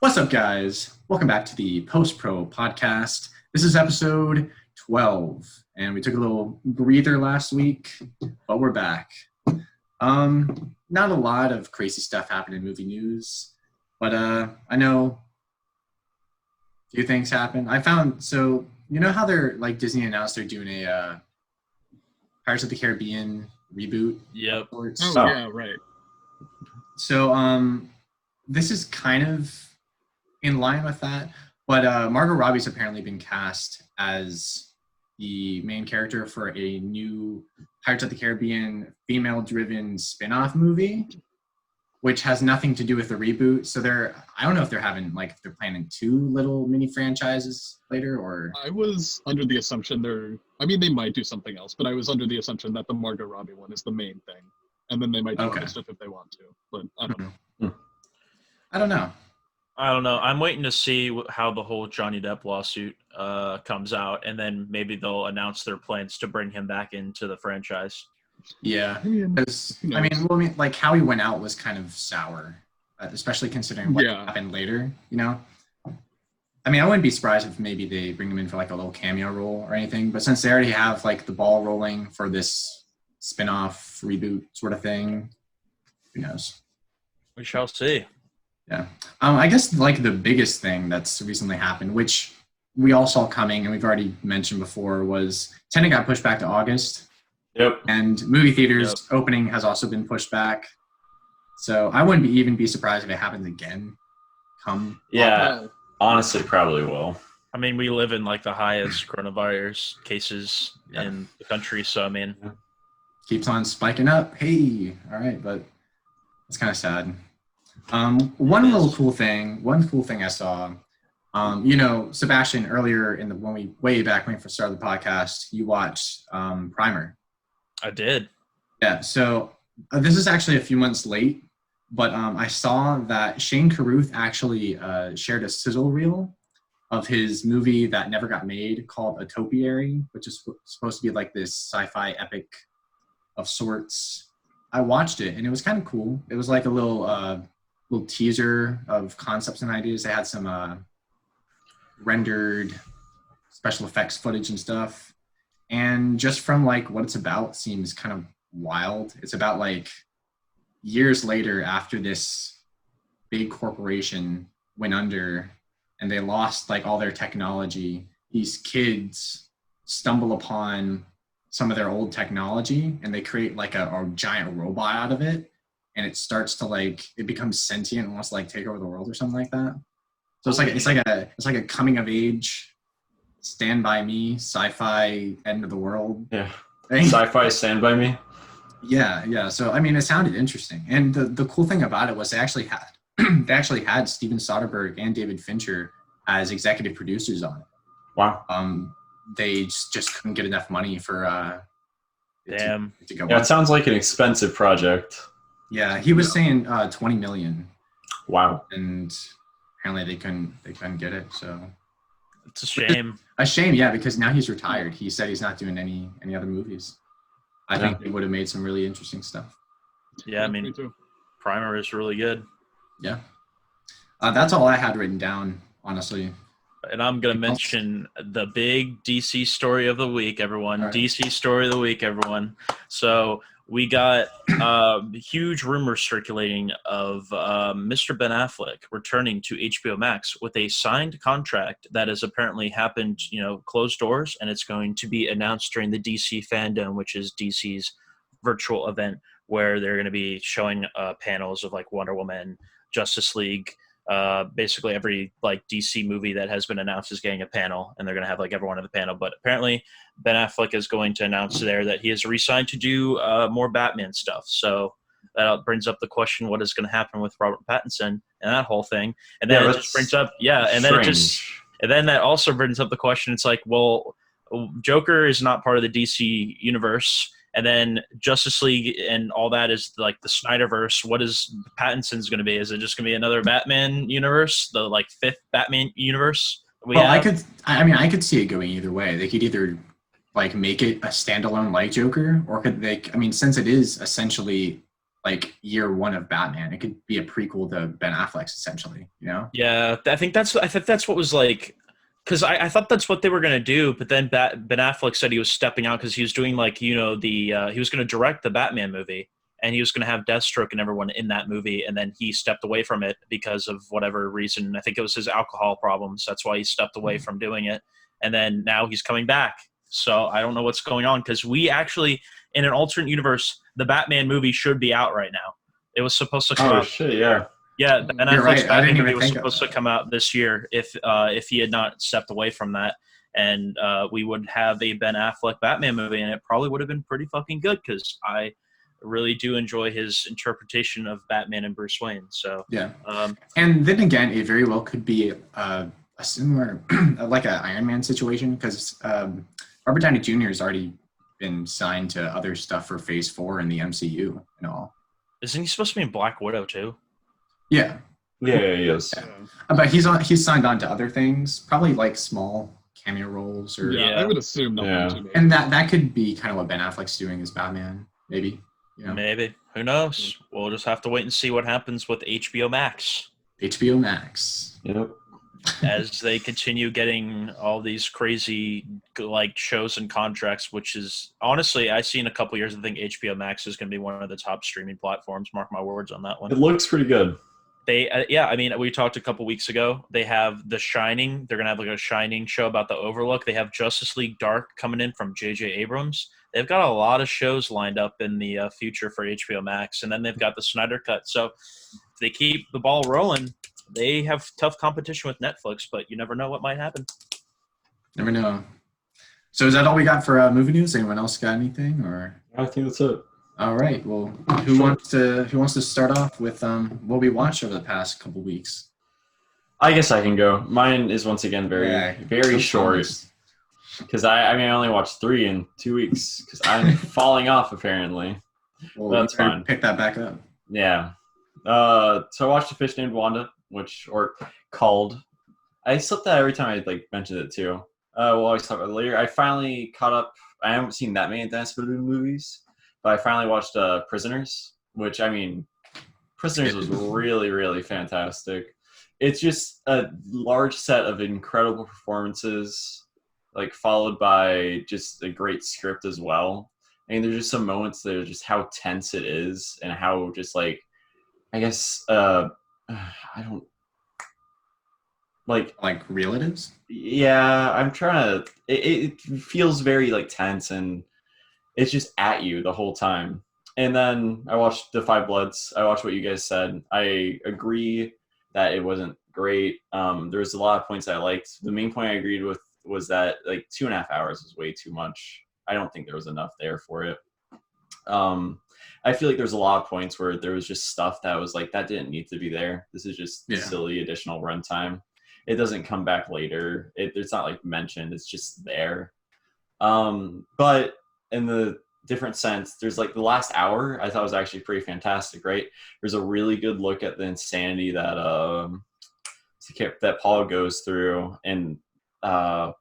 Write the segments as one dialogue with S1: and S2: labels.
S1: What's up, guys? Welcome back to the Post Pro podcast. This is episode 12, and we took a little breather last week, but we're back. Not a lot of crazy stuff happened in movie news, but I know a few things happened. So you know how they're like Disney announced they're doing a Pirates of the Caribbean reboot?
S2: Yep.
S3: Oh, yeah, right.
S1: So this is kind of in line with that, but Margot Robbie's apparently been cast as the main character for a new Pirates of the Caribbean female-driven spin-off movie, which has nothing to do with the reboot. So I don't know if they're planning two little mini franchises later, or
S3: I was under the assumption they might do something else, but I was under the assumption that the Margot Robbie one is the main thing, and then they might do other stuff if they want to, but I don't know.
S1: I don't know.
S2: I'm waiting to see how the whole Johnny Depp lawsuit comes out, and then maybe they'll announce their plans to bring him back into the franchise.
S1: Yeah, because like how he went out was kind of sour, especially considering what happened later. You know, I wouldn't be surprised if maybe they bring him in for like a little cameo role or anything. But since they already have like the ball rolling for this spin-off reboot sort of thing, who knows?
S2: We shall see.
S1: Yeah. I guess like the biggest thing that's recently happened, which we all saw coming and we've already mentioned before, was Tenet got pushed back to August.
S2: Yep.
S1: And movie theaters opening has also been pushed back. So I wouldn't even be surprised if it happens again.
S4: Honestly, probably will.
S2: We live in like the highest coronavirus cases in the country, so
S1: keeps on spiking up. Hey, all right, but it's kind of sad. One cool thing I saw, Sebastian, earlier way back when we first started the podcast, you watched Primer.
S2: I did.
S1: Yeah, so this is actually a few months late, but I saw that Shane Carruth actually shared a Sizzle reel of his movie that never got made called A Topiary, which is supposed to be like this sci-fi epic of sorts. I watched it, and it was kind of cool. It was like a little teaser of concepts and ideas. They had some rendered special effects footage and stuff. And just from like what it's about seems kind of wild. It's about like years later after this big corporation went under and they lost like all their technology, these kids stumble upon some of their old technology and they create like a giant robot out of it. And it starts to it becomes sentient and wants to take over the world or something like that. So it's like a coming of age, Stand By Me, sci-fi end of the world.
S4: Yeah. Sci-fi Stand By Me.
S1: Yeah. So it sounded interesting. And the cool thing about it was they actually had Steven Soderbergh and David Fincher as executive producers on it.
S4: Wow.
S1: They just couldn't get enough money for
S2: Damn.
S1: to go.
S4: Yeah, it sounds like an expensive project.
S1: Yeah, he was saying $20 million.
S4: Wow.
S1: And apparently they couldn't get it. So
S2: it's a shame.
S1: A shame, yeah, because now he's retired. He said he's not doing any other movies. I think they would have made some really interesting stuff.
S2: Yeah,
S3: Me too.
S2: Primer is really good.
S1: Yeah. That's all I had written down, honestly.
S2: And I'm going to mention the big DC story of the week, everyone. Right. DC story of the week, everyone. So we got huge rumors circulating of Mr. Ben Affleck returning to HBO Max with a signed contract that has apparently happened, closed doors, and it's going to be announced during the DC Fandom, which is DC's virtual event where they're going to be showing panels of like Wonder Woman, Justice League. Basically every DC movie that has been announced is getting a panel, and they're going to have everyone at the panel. But apparently Ben Affleck is going to announce there that he is re-signed to do more Batman stuff. So that brings up the question, what is going to happen with Robert Pattinson and that whole thing? And then it just brings up, and then that also brings up the question. It's like, well, Joker is not part of the DC universe. And then Justice League and all that is like the Snyderverse. What is Pattinson's going to be? Is it just going to be another Batman universe, the fifth Batman universe?
S1: I could see it going either way. They could either make it a standalone like Joker, or could they? Since it is essentially like year one of Batman. It could be a prequel to Ben Affleck's, essentially. You know?
S2: Yeah, I think that's what was like, because I thought that's what they were gonna do, but then Ben Affleck said he was stepping out because he was doing like he was gonna direct the Batman movie, and he was gonna have Deathstroke and everyone in that movie, and then he stepped away from it because of whatever reason. I think it was his alcohol problems. That's why he stepped away from doing it, and then now he's coming back. So I don't know what's going on, because we actually, in an alternate universe, the Batman movie should be out right now. It was supposed to come out.
S4: Oh shit! Yeah.
S2: Yeah, Ben
S1: You're
S2: Affleck's
S1: right. I didn't
S2: Batman movie
S1: even
S2: was
S1: think of
S2: supposed to
S1: that.
S2: come out this year if he had not stepped away from that, and we would have a Ben Affleck Batman movie, and it probably would have been pretty fucking good, because I really do enjoy his interpretation of Batman and Bruce Wayne. So
S1: Yeah. And then again, it very well could be a similar, like an Iron Man situation, because Robert Downey Jr. has already been signed to other stuff for Phase 4 in the MCU and all.
S2: isn't he supposed to be in Black Widow too?
S1: Yeah.
S4: Yeah, he is.
S1: But he's signed on to other things, probably like small cameo roles or
S3: Yeah, I would assume nothing
S4: Yeah.
S3: too major.
S1: and that could be kind of what Ben Affleck's doing as Batman, maybe. You know,
S2: Maybe. Who knows? We'll just have to wait and see what happens with HBO Max
S1: HBO Max.
S4: Yep.
S2: as they continue getting all these crazy like shows and contracts, which is honestly, I see in a couple years, I think HBO Max is going to be one of the top streaming platforms. Mark my words on that one.
S4: It looks pretty good.
S2: They, I mean, we talked a couple weeks ago. They have The Shining. They're going to have like a Shining show about the Overlook. They have Justice League Dark coming in from J.J. Abrams. They've got a lot of shows lined up in the future for HBO Max. And then they've got the Snyder Cut. So if they keep the ball rolling, they have tough competition with Netflix, but you never know what might happen.
S1: Never know. So is that all we got for movie news? Anyone else got anything? Or
S4: I think that's it.
S1: all right. Well, who wants to start off with what we watched over the past couple weeks?
S4: I guess I can go. Mine is once again very
S1: so
S4: short,
S1: promised.
S4: because I only watched 3 in 2 weeks because I'm falling off apparently.
S1: Well,
S4: That's
S1: we better
S4: fine.
S1: Pick that back up.
S4: Yeah. So I watched A Fish Named Wanda, called. I slipped that every time I like mentioned it too. We'll always talk about it later. I finally caught up. I haven't seen that many Dennis Villeneuve movies, but I finally watched Prisoners, which I mean, Prisoners was really, really fantastic. It's just a large set of incredible performances, like followed by just a great script as well. I mean, there's just some moments that are just how tense it is and how just like, I guess, I don't like
S1: real it is.
S4: Yeah, I'm trying to. It feels very like tense, and it's just at you the whole time. And then I watched The Five Bloods. I watched what you guys said. I agree that it wasn't great. There was a lot of points I liked. The main point I agreed with was that like 2.5 hours was way too much. I don't think there was enough there for it. I feel like there's a lot of points where there was just stuff that was like that didn't need to be there. This is just silly additional runtime. It doesn't come back later. It's not like mentioned. It's just there. But in the different sense, there's like the last hour I thought was actually pretty fantastic, right? There's a really good look at the insanity that that Paul goes through, and God,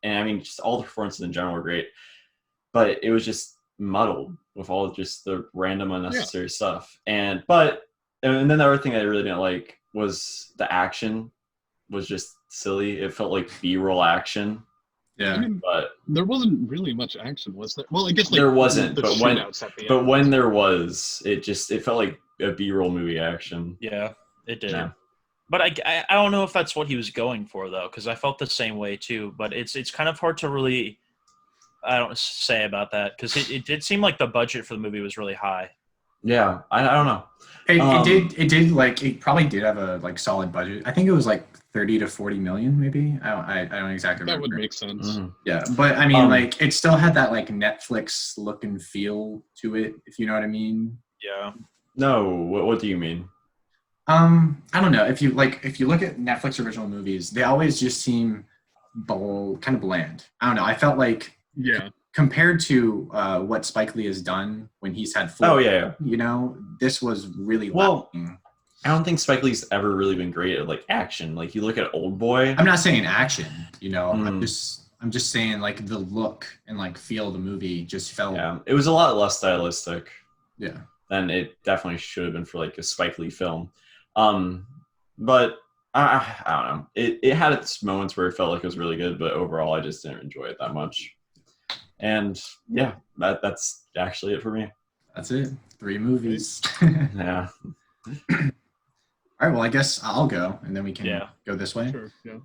S4: and I mean just all the performances in general were great, but it was just muddled with all just the random unnecessary stuff. And then the other thing I really didn't like was the action was just silly. It felt like B-roll action.
S1: Yeah.
S3: I mean,
S4: But
S3: there wasn't really much action, was there? Well, I guess like,
S4: there wasn't,
S3: the
S4: but
S3: shootouts at the
S4: but
S3: end.
S4: when there was, it felt like a B-roll movie action.
S2: Yeah, it did.
S4: Yeah.
S2: But I don't know if that's what he was going for, though, because I felt the same way, too. But it's kind of hard to really, I don't say about that, because it did seem like the budget for the movie was really high.
S4: Yeah, I don't know.
S1: It probably did have a like solid budget. I think it was like 30 to 40 million, maybe. I don't exactly remember.
S3: That would make sense.
S4: Mhm.
S1: Yeah, but I mean, like it still had that like Netflix look and feel to it, if you know what I mean.
S2: Yeah.
S4: No, what do you mean?
S1: I don't know. If you look at Netflix original movies, they always just seem kind of bland. I don't know. I felt like compared to what Spike Lee has done when he's had full, you know, this was really lacking.
S4: I don't think Spike Lee's ever really been great at like action. Like you look at Old Boy.
S1: I'm not saying action, you know. I'm just saying like the look and like feel of the movie just felt.
S4: Yeah, it was a lot less stylistic.
S1: Yeah.
S4: then it definitely should have been for like a Spike Lee film. But I don't know. It had its moments where it felt like it was really good, but overall I just didn't enjoy it that much. And yeah, that's actually it for me.
S1: That's it. 3 movies.
S4: Yeah.
S1: All right, well, I guess I'll go, and then we can go this way.
S3: Sure, yeah.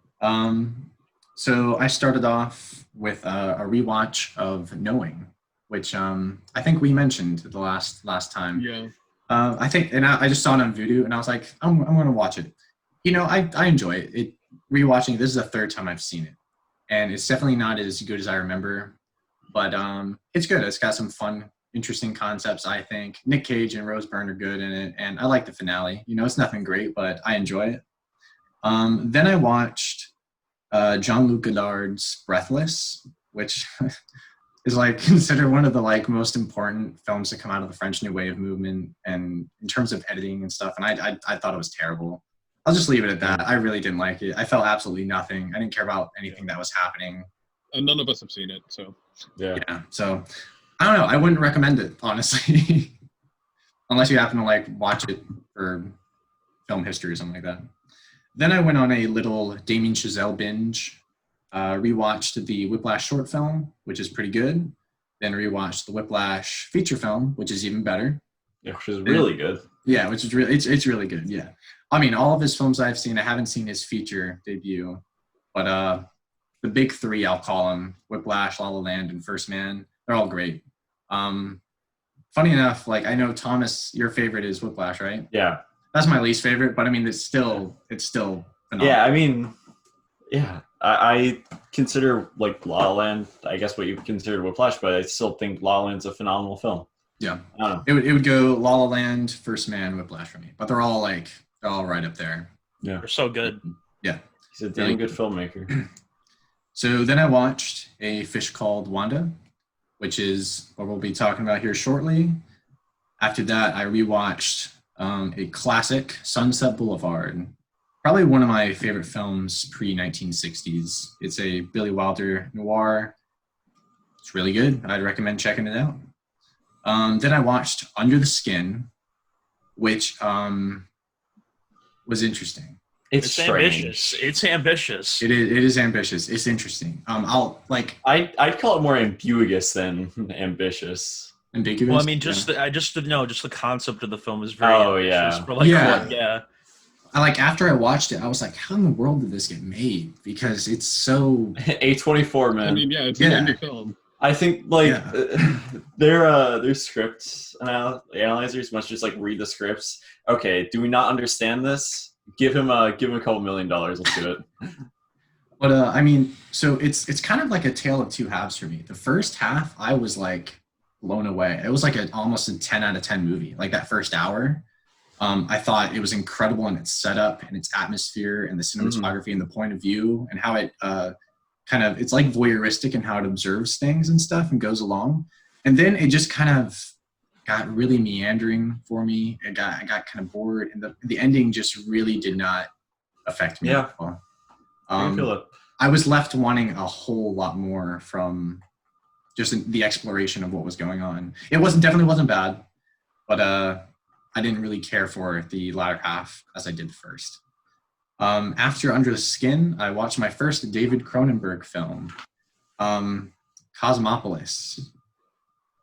S1: So I started off with a rewatch of Knowing, which I think we mentioned the last time.
S3: Yeah.
S1: I think, and I just saw it on Vudu, and I was like, I'm going to watch it. You know, I enjoy it. Rewatching, this is the 3rd time I've seen it, and it's definitely not as good as I remember, but it's good. It's got some fun, interesting concepts, I think. Nick Cage and Rose Byrne are good in it, and I like the finale. You know, it's nothing great, but I enjoy it. Then I watched Jean-Luc Godard's Breathless, which is like considered one of the like most important films to come out of the French New Wave movement, and in terms of editing and stuff. And I thought it was terrible. I'll just leave it at that. I really didn't like it. I felt absolutely nothing. I didn't care about anything that was happening.
S3: And none of us have seen it, so.
S4: Yeah.
S1: So I don't know. I wouldn't recommend it, honestly, unless you happen to like watch it for film history or something like that. Then I went on a little Damien Chazelle binge, rewatched the Whiplash short film, which is pretty good. Then rewatched the Whiplash feature film, which is even better.
S4: Yeah, which is really good.
S1: Yeah, which is really it's really good. Yeah, I mean, all of his films I've seen. I haven't seen his feature debut, but the big 3, I'll call them: Whiplash, La La Land, and First Man. They're all great. Funny enough, like I know Thomas, your favorite is Whiplash, right?
S4: Yeah.
S1: That's my least favorite, but I mean, it's still phenomenal.
S4: Yeah, I mean, yeah, I consider like La La Land, I guess what you consider Whiplash, but I still think La La Land's a phenomenal film.
S1: Yeah,
S4: I don't know.
S1: it would go La La Land, First Man, Whiplash for me, but they're all right up there.
S4: Yeah,
S2: They're so good.
S1: Yeah,
S4: he's a damn good filmmaker.
S1: So then I watched A Fish Called Wanda, which is what we'll be talking about here shortly. After that, I rewatched a classic, Sunset Boulevard, probably one of my favorite films pre-1960s. It's a Billy Wilder noir. It's really good. I'd recommend checking it out. Then I watched Under the Skin, which was interesting.
S2: It's ambitious. It's ambitious.
S1: It is ambitious. It's interesting.
S4: I'd call it more ambiguous than ambitious.
S1: Ambiguous.
S2: Well, I mean, just the concept of the film is very ambitious.
S4: Yeah.
S2: For like,
S1: Yeah. After I watched it, I was like, how in the world did this get made? Because it's so
S4: A24, man.
S3: I mean, yeah, it's an indie film.
S4: I think their script analyzers must just like read the scripts. Okay, do we not understand this? Give him a couple $1 million. Let's do it.
S1: But I mean, so it's kind of like a tale of two halves for me. The first half, I was like blown away. It was like almost a 10 out of 10 movie. Like that first hour, I thought it was incredible in its setup and its atmosphere and the cinematography and the point of view and how it it's like voyeuristic in how it observes things and stuff and goes along. And then it just kind of got really meandering for me. I got kind of bored, and the ending just really did not affect me at all.
S4: I feel it.
S1: I was left wanting a whole lot more from just the exploration of what was going on. It definitely wasn't bad, but I didn't really care for the latter half as I did the first. After Under the Skin, I watched my first David Cronenberg film, Cosmopolis,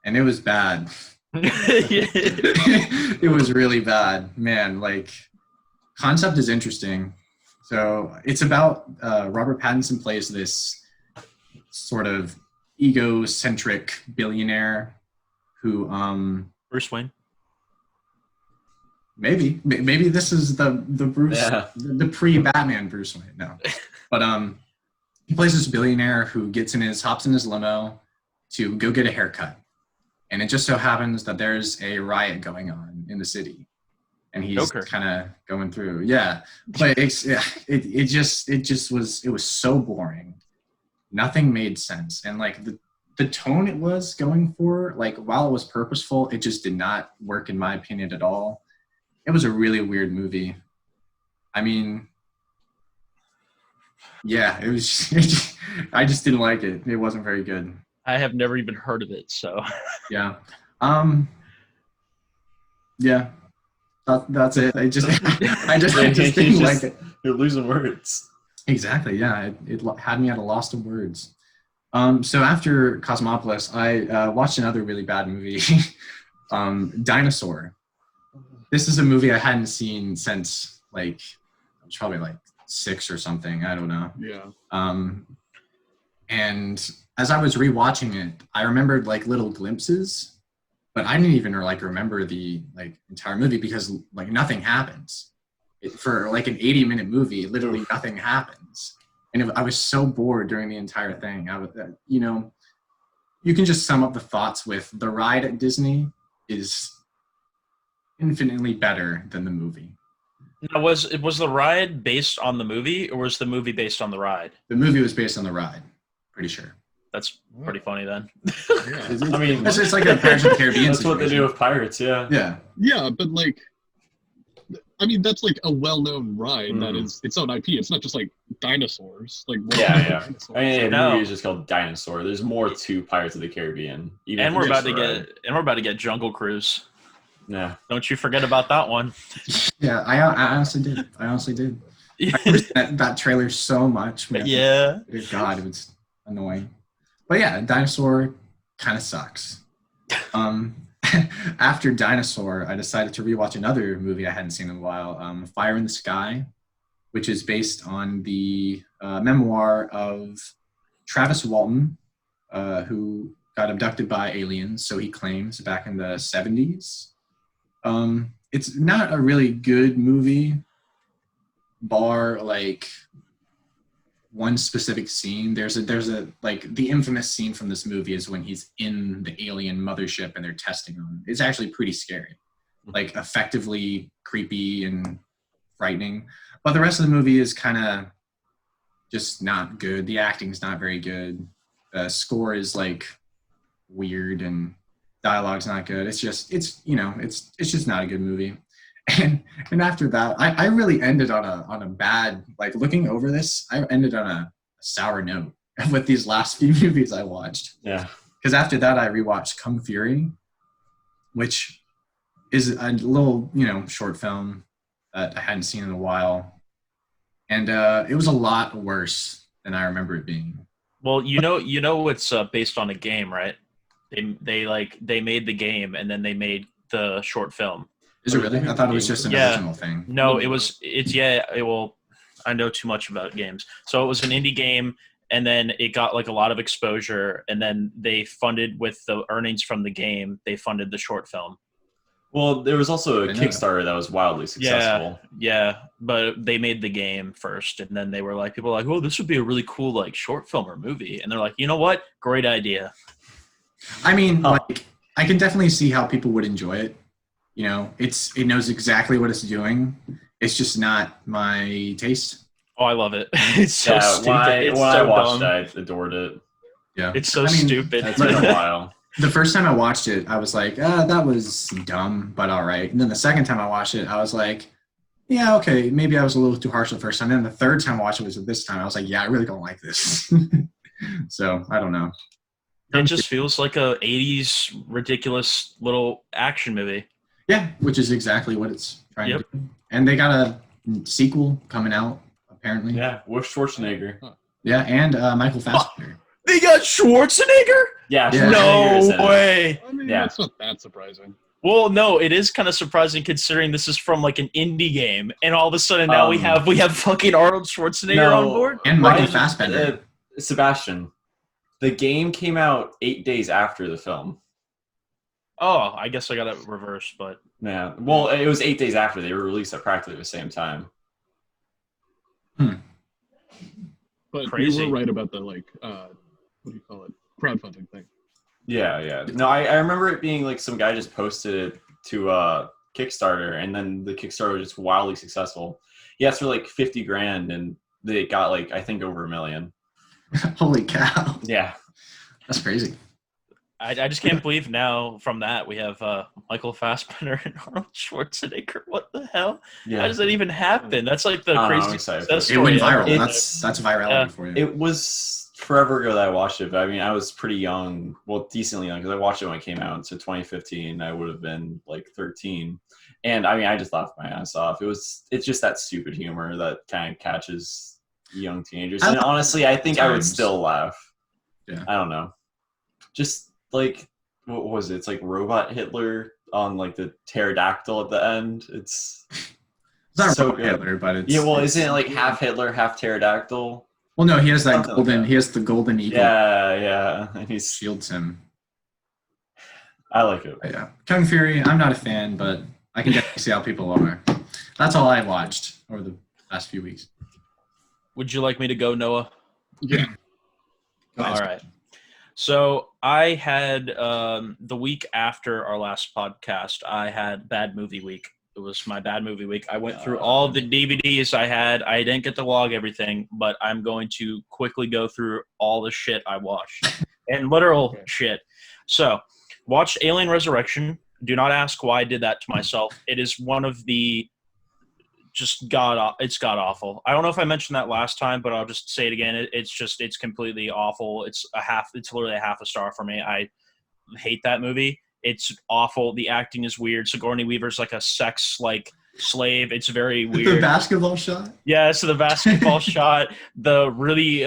S1: and it was bad. It was really bad, man. Like, concept is interesting. So it's about Robert Pattinson plays this sort of egocentric billionaire who
S2: Bruce Wayne.
S1: Maybe this is the Bruce, the pre-Batman Bruce Wayne. No, but he plays this billionaire who hops in his limo to go get a haircut, and it just so happens that there's a riot going on in the city, and he's kind of going through. Yeah, but it was so boring. Nothing made sense, and like the tone it was going for, like while it was purposeful, it just did not work in my opinion at all. It was a really weird movie. I mean, yeah, it was. I just didn't like it. It wasn't very good.
S2: I have never even heard of it, so.
S1: Yeah. Yeah, that's it. I just didn't like it.
S4: You're losing words.
S1: Exactly. Yeah, it had me at a loss of words. So after Cosmopolis, I watched another really bad movie, Dinosaur. This is a movie I hadn't seen since like I was probably like 6 or something. I don't know.
S3: Yeah.
S1: And as I was rewatching it, I remembered like little glimpses, but I didn't even like remember the like entire movie because like nothing happens. For like an 80-minute movie, literally nothing happens. And I was so bored during the entire thing. I was, you can just sum up the thoughts with the ride at Disney is infinitely better than the movie.
S2: Now, was the ride based on the movie, or was the movie based on the ride?
S1: The movie was based on the ride, pretty sure.
S2: That's pretty funny then.
S3: Yeah.
S4: I mean,
S1: it's just like a Pirates of the Caribbean
S4: that's
S1: situation.
S4: what they do with pirates. Yeah.
S1: Yeah.
S3: Yeah, but like, I mean, that's like a well-known ride that is its own IP. It's not just like dinosaurs. Like
S4: Yeah.
S3: Dinosaurs.
S4: I mean, the
S2: No.
S4: movie is just called Dinosaur. There's more to Pirates of the Caribbean. Even
S2: And
S4: if
S2: we're
S4: it's
S2: about to
S4: just a ride.
S2: get Jungle Cruise.
S4: Yeah.
S2: Don't you forget about that one.
S1: Yeah, I honestly did. I missed that trailer so much. Man.
S2: Yeah.
S1: God, it was annoying. But yeah, Dinosaur kind of sucks. After Dinosaur, I decided to rewatch another movie I hadn't seen in a while, Fire in the Sky, which is based on the memoir of Travis Walton, who got abducted by aliens, so he claims, back in the 70s. It's not a really good movie, bar like one specific scene. There's a like the infamous scene from this movie is when he's in the alien mothership and they're testing him. It's actually pretty scary, like effectively creepy and frightening. But the rest of the movie is kind of just not good. The acting's not very good. The score is like weird and dialogue's not good. It's just it's not a good movie. And after that, I really ended on a bad, like looking over this, I ended on a sour note with these last few movies I watched.
S4: Yeah.
S1: Because after that, I rewatched Kung Fury, which is a little, short film that I hadn't seen in a while. And it was a lot worse than I remember it being.
S2: Well, it's based on a game, right? They made the game and then they made the short film.
S1: Is it really? I thought it was just an original thing.
S2: No, I know too much about games. So it was an indie game, and then it got like a lot of exposure, and then they funded with the earnings from the game, they funded the short film.
S4: Well, there was also a Kickstarter that was wildly successful.
S2: Yeah, but they made the game first, and then they were like, people were like, oh, this would be a really cool like short film or movie. And they're like, you know what? Great idea.
S1: I mean, like, I can definitely see how people would enjoy it. It knows exactly what it's doing. It's just not my taste.
S2: Oh, I love it. It's so stupid.
S4: When I watched it, I adored it.
S1: Yeah.
S2: It's so stupid.
S4: It's been a while.
S1: The first time I watched it, I was like, that was dumb, but all right. And then the second time I watched it, I was like, yeah, okay, maybe I was a little too harsh the first time. And then the third time I watched it was this time. I was like, yeah, I really don't like this. So, I don't know.
S2: It just feels like a 80s ridiculous little action movie.
S1: Yeah, which is exactly what it's trying to do. And they got a sequel coming out, apparently.
S4: Yeah, with Schwarzenegger.
S1: Yeah, and Michael Fassbender.
S2: They got Schwarzenegger?
S4: Yeah.
S2: No way.
S3: I mean,
S4: Yeah.
S3: it's not that surprising.
S2: Well, no, it is kind of surprising considering this is from like an indie game, and all of a sudden now we have fucking Arnold Schwarzenegger on board.
S1: And Michael Fassbender.
S4: Sebastian, the game came out 8 days after the film.
S2: Oh, I guess I got it reversed, but
S4: Yeah. Well, it was 8 days after. They were released at practically the same time.
S3: But
S2: Crazy.
S3: you were right about the what do you call it? Crowdfunding thing.
S4: Yeah. No, I remember it being like some guy just posted it to Kickstarter, and then the Kickstarter was just wildly successful. He asked for like $50,000, and they got like, I think, over $1 million.
S1: Holy cow.
S4: Yeah.
S1: That's crazy.
S2: I just can't believe now from that we have Michael Fassbender and Arnold Schwarzenegger. What the hell?
S4: Yeah.
S2: How does that even happen? That's like the
S4: I'm
S2: crazy
S4: excited.
S2: success
S1: It
S2: story.
S1: went viral.
S2: ever.
S1: That's virality for you.
S4: It was forever ago that I watched it, but I mean, I was pretty young, well, decently young, because I watched it when it came out. So 2015, I would have been like 13, and I mean, I just laughed my ass off. It's just that stupid humor that kind of catches young teenagers, and honestly, I think I would still laugh.
S1: Yeah,
S4: I don't know, just like what was it? It's like Robot Hitler on like the pterodactyl at the end. It's
S1: not
S4: so
S1: Robot
S4: good.
S1: Hitler, but it's
S4: isn't it like half Hitler, half pterodactyl?
S1: Well, no, he has that
S4: Something
S1: golden.
S4: like that.
S1: He has the golden eagle.
S4: Yeah, and he
S1: Shields him.
S4: I like it.
S1: But yeah, Kung Fury. I'm not a fan, but I can definitely see how people are. That's all I watched over the last few weeks.
S2: Would you like me to go, Noah?
S3: Yeah.
S2: All right. So I had the week after our last podcast, I had Bad Movie Week. It was my Bad Movie Week. I went through all the DVDs I had. I didn't get to log everything, but I'm going to quickly go through all the shit I watched. And literal shit. So, watched Alien Resurrection. Do not ask why I did that to myself. It is one of the it's god awful. I don't know if I mentioned that last time, but I'll just say it again. It's completely awful. It's literally a half a star for me. I hate that movie. It's awful. The acting is weird. Sigourney Weaver's like a sex slave. It's very weird.
S1: The basketball shot?
S2: Yeah, so the basketball shot, the really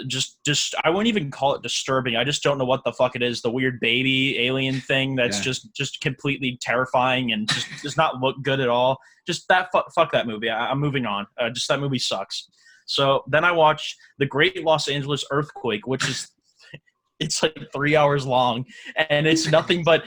S2: just I wouldn't even call it disturbing. I just don't know what the fuck it is. The weird baby alien thing that's just completely terrifying and just does not look good at all. Just that fuck that movie. I'm moving on. Just that movie sucks. So then I watched The Great Los Angeles Earthquake, which is it's like 3 hours long, and it's nothing but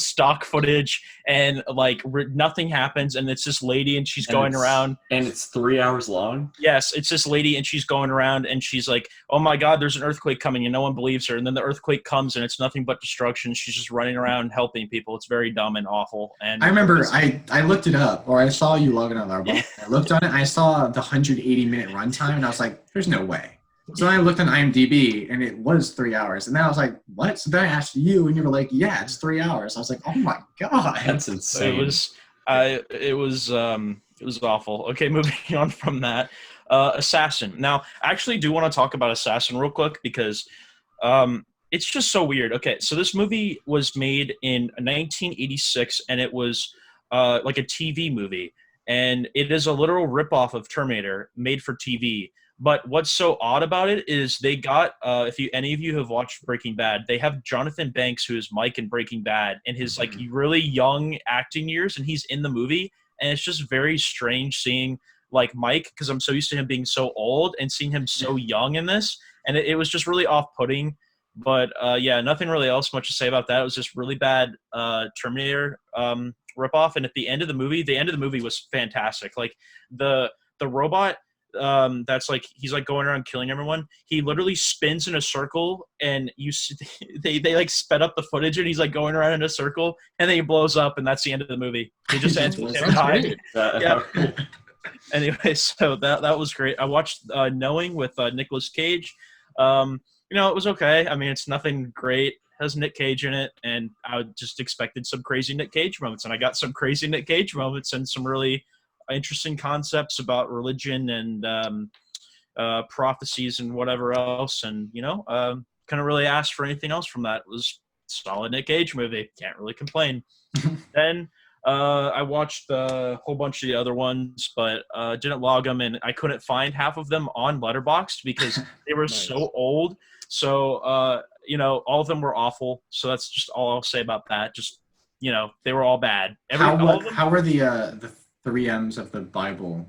S2: stock footage, and like nothing happens, and it's this lady, and she's going around,
S4: and it's 3 hours long.
S2: Yes, it's this lady, and she's going around, and she's like, "Oh my God, there's an earthquake coming," and no one believes her, and then the earthquake comes, and it's nothing but destruction. She's just running around helping people. It's very dumb and awful. And
S1: I remember I looked it up, or I saw you logging on our blog. I looked on it, and I saw the 180-minute runtime, and I was like, "There's no way." So then I looked on IMDb, and it was 3 hours. And then I was like, what? So then I asked you, and you were like, yeah, it's 3 hours. I was like, oh, my God.
S4: That's insane.
S2: It was awful. Okay, moving on from that. Assassin. Now, I actually do want to talk about Assassin real quick because it's just so weird. Okay, so this movie was made in 1986, and it was like a TV movie. And it is a literal ripoff of Terminator made for TV. But what's so odd about it is they got, any of you have watched Breaking Bad, they have Jonathan Banks, who is Mike in Breaking Bad, in his like really young acting years, and he's in the movie. And it's just very strange seeing like Mike, because I'm so used to him being so old, and seeing him so young in this. And it was just really off-putting. But yeah, nothing really else much to say about that. It was just really bad Terminator ripoff. And at the end of the movie was fantastic. Like the robot that's like he's like going around killing everyone. He literally spins in a circle, and they like sped up the footage, and he's like going around in a circle, and then he blows up, and that's the end of the movie. He just ends with him dying. Yeah. Anyway, so that was great. I watched Knowing with Nicolas Cage. It was okay. I mean, it's nothing great. It has Nick Cage in it, and I just expected some crazy Nick Cage moments, and I got some crazy Nick Cage moments and some really interesting concepts about religion and prophecies and whatever else, and couldn't really ask for anything else from that. It was a solid Nick Cage movie. Can't really complain. Then I watched a whole bunch of the other ones, but didn't log them, and I couldn't find half of them on Letterboxd because they were so old. So all of them were awful. So that's just all I'll say about that. Just they were all bad.
S1: How were the 3 M's of the Bible?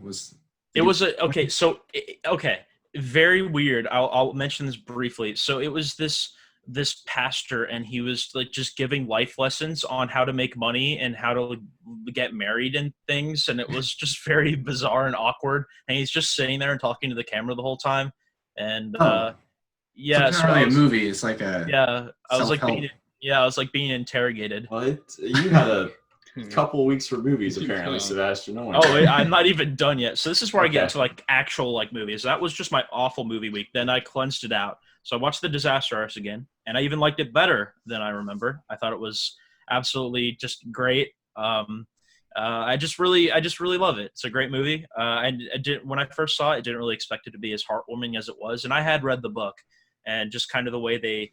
S2: Very weird. I'll mention this briefly. So it was this pastor, and he was like just giving life lessons on how to make money and how to get married and things, and it was just very bizarre and awkward, and he's just sitting there and talking to the camera the whole time. And
S1: so it's not really a movie, it's like a
S2: I was like being interrogated.
S4: What? You had a couple weeks for movies, apparently, Sebastian.
S2: I'm not even done yet. So this is where I get into like actual like movies. That was just my awful movie week. Then I cleansed it out. So I watched The Disaster Artist again, and I even liked it better than I remember. I thought it was absolutely just great. I just really love it. It's a great movie. I did when I first saw it, I didn't really expect it to be as heartwarming as it was, and I had read the book, and just kind of the way they,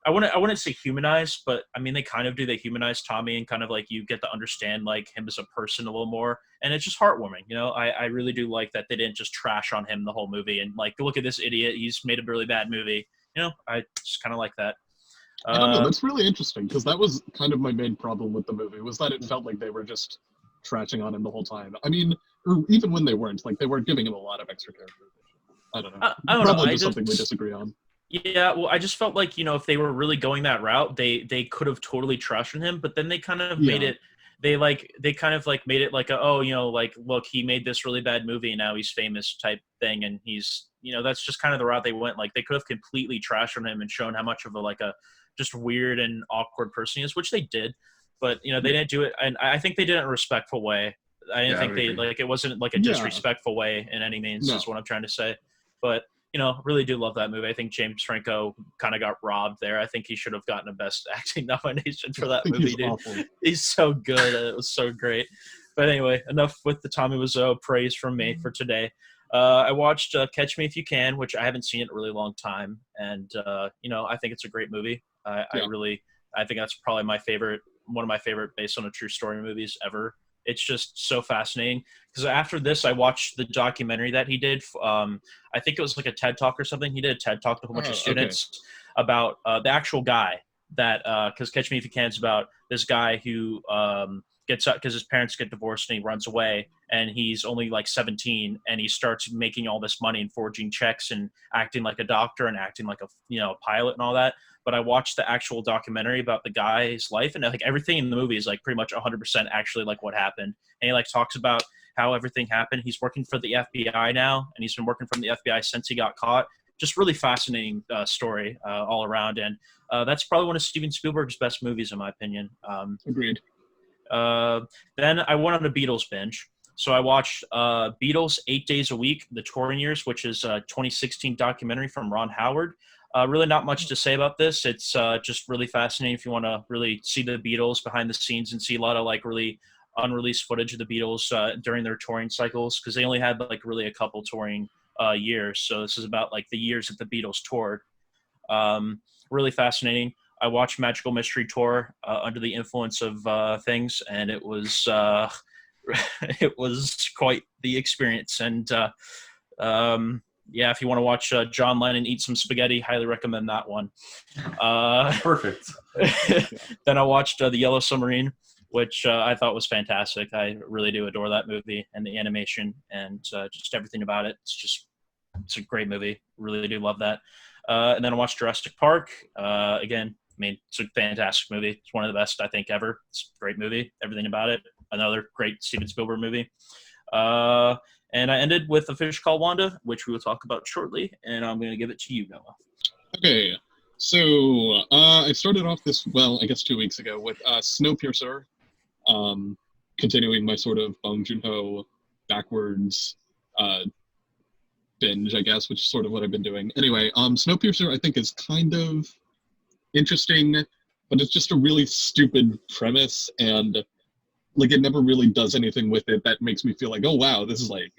S2: I wouldn't say humanize, but I mean they kind of do. They humanize Tommy, and kind of like you get to understand like him as a person a little more, and it's just heartwarming. I really do like that they didn't just trash on him the whole movie and like look at this idiot, he's made a really bad movie. I just kind of like that.
S3: I don't know. That's really interesting because that was kind of my main problem with the movie was that it felt like they were just trashing on him the whole time. I mean, or even when they weren't, like they weren't giving him a lot of extra characterization. I don't know.
S2: I don't
S3: Probably
S2: know.
S3: just something we disagree on.
S2: Yeah, well, I just felt like if they were really going that route, they could have totally trashed him, but then they kind of made it. They kind of like made it like like look, he made this really bad movie and now he's famous type thing, and he's that's just kind of the route they went. Like they could have completely trashed on him and shown how much of a just weird and awkward person he is, which they did, but they didn't do it, and I think they did it in a respectful way. I didn't think they like it wasn't like a disrespectful way in any means. Is what I'm trying to say, but. Really do love that movie. I think James Franco kind of got robbed there. I think he should have gotten a Best Acting nomination for that movie, dude.
S3: Awful.
S2: He's so good. It was so great. But anyway, enough with the Tommy Wiseau praise from me for today. I watched Catch Me If You Can, which I haven't seen in a really long time. And, I think it's a great movie. I think that's probably one of my favorite based on a true story movies ever. It's just so fascinating because after this, I watched the documentary that he did. I think it was like a TED Talk or something. He did a TED Talk to a whole bunch of students about the actual guy that because Catch Me If You Can is about this guy who gets up because his parents get divorced and he runs away, and he's only like 17 and he starts making all this money and forging checks and acting like a doctor and acting like a pilot and all that. But I watched the actual documentary about the guy's life, and like everything in the movie is like pretty much 100% actually like what happened. And he like talks about how everything happened. He's working for the FBI now, and he's been working from the FBI since he got caught. Just really fascinating story all around, and that's probably one of Steven Spielberg's best movies in my opinion.
S3: Agreed.
S2: Then I went on a Beatles binge. So I watched Beatles 8 Days a Week, The Touring Years, which is a 2016 documentary from Ron Howard. Really not much to say about this. It's just really fascinating if you want to really see the Beatles behind the scenes and see a lot of like really unreleased footage of the Beatles during their touring cycles, because they only had like really a couple touring years. So this is about like the years that the Beatles toured. Really fascinating. I watched Magical Mystery Tour under the influence of things, and it was it was quite the experience. And if you want to watch John Lennon eat some spaghetti, highly recommend that one.
S4: Perfect.
S2: Then I watched The Yellow Submarine, which I thought was fantastic. I really do adore that movie and the animation and just everything about it. It's a great movie. Really do love that. And then I watched Jurassic Park. Again, I mean, it's a fantastic movie. It's one of the best, I think, ever. It's a great movie. Everything about it. Another great Steven Spielberg movie. And I ended with A Fish Called Wanda, which we will talk about shortly. And I'm going to give it to you, Noah.
S3: Okay. So I started off this, 2 weeks ago with Snowpiercer, continuing my sort of Bong Joon-ho backwards binge, I guess, which is sort of what I've been doing. Anyway, Snowpiercer I think is kind of interesting, but it's just a really stupid premise, and like it never really does anything with it that makes me feel like, oh wow, this is like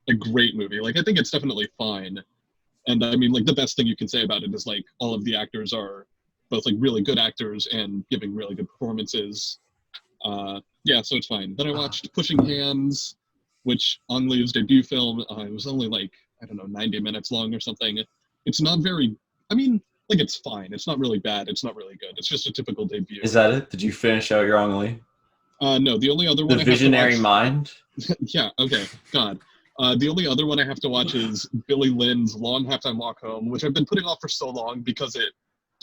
S3: a great movie. Like I think it's definitely fine, and I mean like the best thing you can say about it is like all of the actors are both like really good actors and giving really good performances. So it's fine. Then I watched Pushing Hands, which Ang Lee's debut film. It was only like 90 minutes long or something. It's not very, like it's fine. It's not really bad. It's not really good. It's just a typical debut.
S4: Is that it? Did you finish out your Ang Lee?
S3: No, the only other one
S4: The Visionary Mind?
S3: Yeah, okay, God. The only other one I have to watch is Billy Lynn's Long Halftime Walk Home, which I've been putting off for so long because it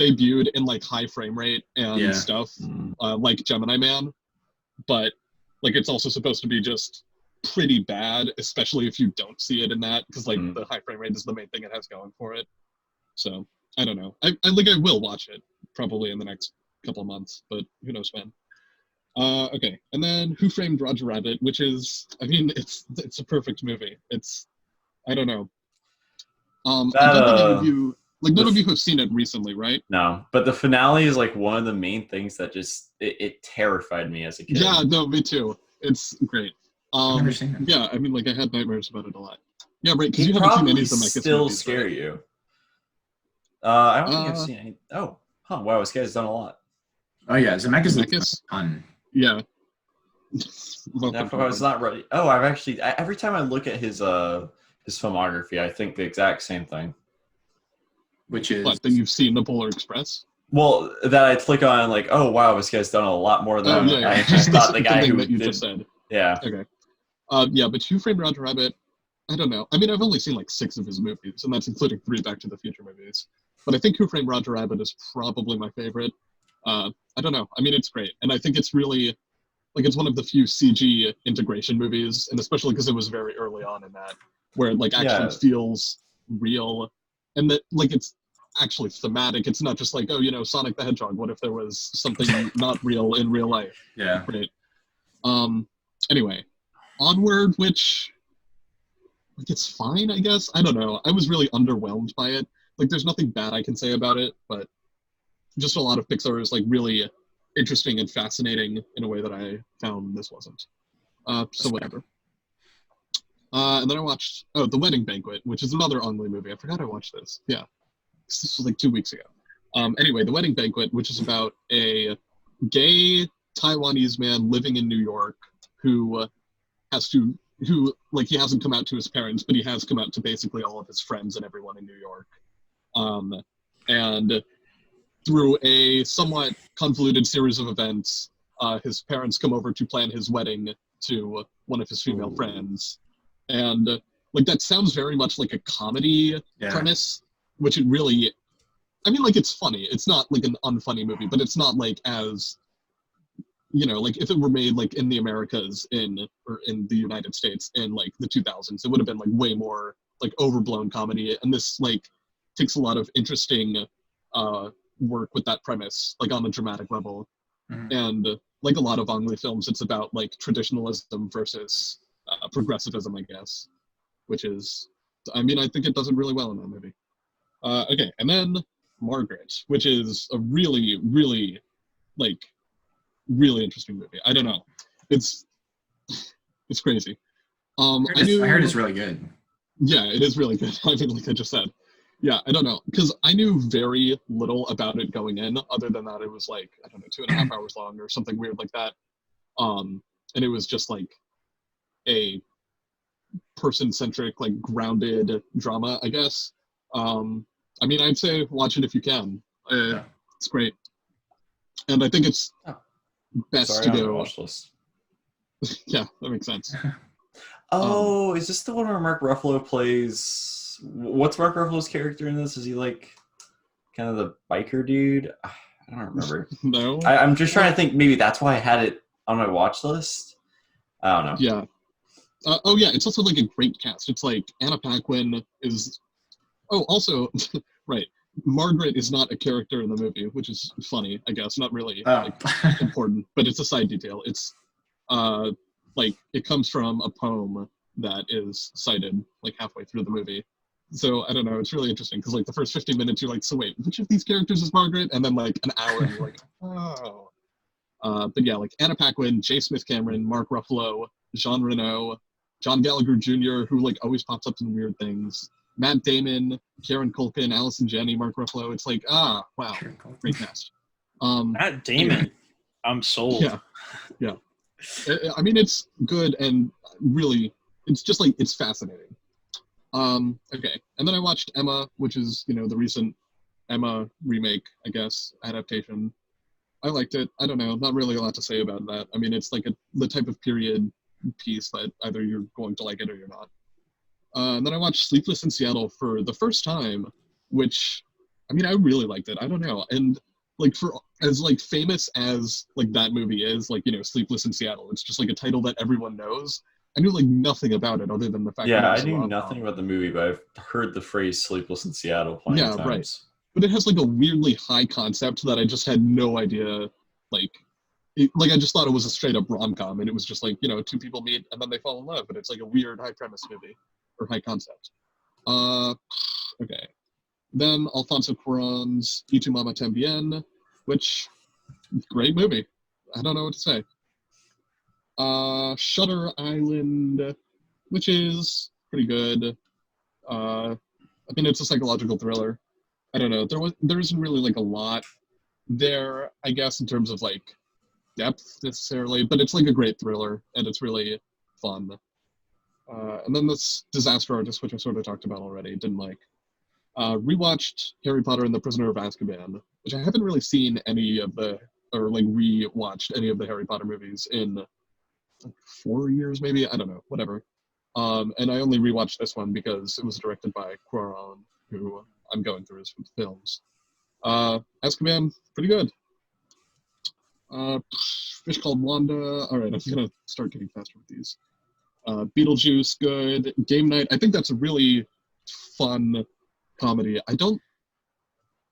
S3: debuted in like high frame rate and stuff, like Gemini Man. But like it's also supposed to be just pretty bad, especially if you don't see it in that, because like the high frame rate is the main thing it has going for it. So I don't know. I will watch it probably in the next couple of months, but who knows when. Okay, and then Who Framed Roger Rabbit, which is, it's a perfect movie. It's, I don't know. I did an interview. Like, none of you have seen it recently, right?
S4: No, but the finale is like one of the main things that just it terrified me as a kid.
S3: Yeah, no, me too. It's great.
S1: I've never seen it.
S3: Yeah, I mean, like, I had nightmares about it a lot. Yeah, right, because
S4: He
S3: you haven't seen any
S4: probably
S3: of the Zemeckis
S4: still
S3: movies,
S4: scare
S3: right?
S4: you. I don't think I've seen any. Oh, wow, this guy's done a lot.
S1: Oh yeah, Zemeckis
S3: Zemeckis?
S1: is fun.
S3: Yeah.
S4: I was not ready. Oh, I've actually every time I look at his filmography, I think the exact same thing.
S1: Which is
S3: What, then you've seen The Polar Express?
S4: Well, that I click on like, oh wow, this guy's done a lot more than I just thought the guy who
S3: that you
S4: did.
S3: just said.
S4: Yeah.
S3: Okay. Yeah, but Who Framed Roger Rabbit, I don't know. I mean, I've only seen like 6 of his movies, and that's including 3 Back to the Future movies. But I think Who Framed Roger Rabbit is probably my favorite. I don't know. I mean, it's great. And I think it's really, like, it's one of the few CG integration movies, and especially because it was very early on in that, where it, like, actually feels real. And that, like, it's actually thematic. It's not just like, oh, you know, Sonic the Hedgehog. What if there was something not real in real life?
S1: yeah.
S3: Right. Anyway, Onward, which, like, it's fine, I guess. I don't know. I was really underwhelmed by it. Like, there's nothing bad I can say about it, but just a lot of Pixar is, like, really interesting and fascinating in a way that I found this wasn't. So whatever. And then I watched, The Wedding Banquet, which is another Ang Lee movie. I forgot I watched this. Yeah. This was like 2 weeks ago. Anyway, The Wedding Banquet, which is about a gay Taiwanese man living in New York who he hasn't come out to his parents, but he has come out to basically all of his friends and everyone in New York. And through a somewhat convoluted series of events, his parents come over to plan his wedding to one of his female friends. And like, that sounds very much like a comedy premise, which it really, I mean, like, it's funny. It's not like an unfunny movie, but it's not like as, you know, like if it were made like in the Americas or in the United States in like the 2000s, it would have been like way more like overblown comedy. And this like takes a lot of interesting work with that premise, like on a dramatic level.
S1: Mm-hmm.
S3: And like a lot of Ang Lee films, it's about like traditionalism versus progressivism, I guess, which is, I mean, I think it does it really well in that movie. Okay, and then Margaret, which is a really, really, like, really interesting movie. I don't know. It's crazy. I
S1: heard it's really good.
S3: Yeah, it is really good. I mean, like I just said. Yeah, I don't know. Because I knew very little about it going in, other than that it was like, I don't know, 2.5 hours long or something weird like that. And it was just like a person-centric, like, grounded drama, I guess. I mean, I'd say watch it if you can. It's great. And I think it's best to go.
S4: Watch list.
S3: Yeah, that makes sense.
S4: Oh, is this the one where Mark Ruffalo plays? What's Mark Ruffalo's character in this? Is he like kind of the biker dude? I don't remember.
S3: No.
S4: I'm just trying to think. Maybe that's why I had it on my watch list. I don't know.
S3: Yeah. Oh, yeah. It's also like a great cast. It's like Anna Paquin is. Oh, also, right. Margaret is not a character in the movie, which is funny, I guess. Not really like, important, but it's a side detail. It's like it comes from a poem that is cited like halfway through the movie. So I don't know. It's really interesting because like the first 15 minutes, you're like, so wait, which of these characters is Margaret? And then like an hour, and you're like, oh. But yeah, like Anna Paquin, J. Smith Cameron, Mark Ruffalo, Jean Reno, John Gallagher Jr., who like always pops up in weird things. Matt Damon, Kieran Culkin, Allison Janney, Mark Ruffalo. It's like, wow, great cast.
S2: Matt Damon, I'm sold.
S3: Yeah. I mean, it's good and really, it's just like, it's fascinating. Okay, and then I watched Emma, which is, you know, the recent Emma remake, I guess, adaptation. I liked it. I don't know, not really a lot to say about that. I mean, it's like the type of period piece that either you're going to like it or you're not. And then I watched Sleepless in Seattle for the first time, which, I mean, I really liked it. I don't know. And like for as like famous as like that movie is, like, you know, Sleepless in Seattle, it's just like a title that everyone knows. I knew like nothing about it other than the fact that
S4: I knew nothing about the movie, but I've heard the phrase Sleepless in Seattle plenty of times. Right.
S3: But it has like a weirdly high concept that I just had no idea, like I just thought it was a straight up rom-com, and it was just like, you know, 2 people meet and then they fall in love, and it's like a weird high premise movie or high concept. Okay. Then Alfonso Cuarón's Y Tu Mama Tambien, which, great movie. I don't know what to say. Shutter Island, which is pretty good. I mean, it's a psychological thriller. I don't know. There isn't really like a lot there, I guess, in terms of like depth necessarily, but it's like a great thriller and it's really fun. And then this Disaster Artist, which I sort of talked about already, didn't like. Rewatched Harry Potter and the Prisoner of Azkaban, which I haven't really seen any of the, or like rewatched any of the Harry Potter movies in like 4 years maybe, I don't know, whatever. And I only rewatched this one because it was directed by Cuarón, who I'm going through his films. Azkaban, pretty good. Fish Called Wanda. All right, I'm gonna start getting faster with these. Beetlejuice, good. Game Night. I think that's a really fun comedy. I don't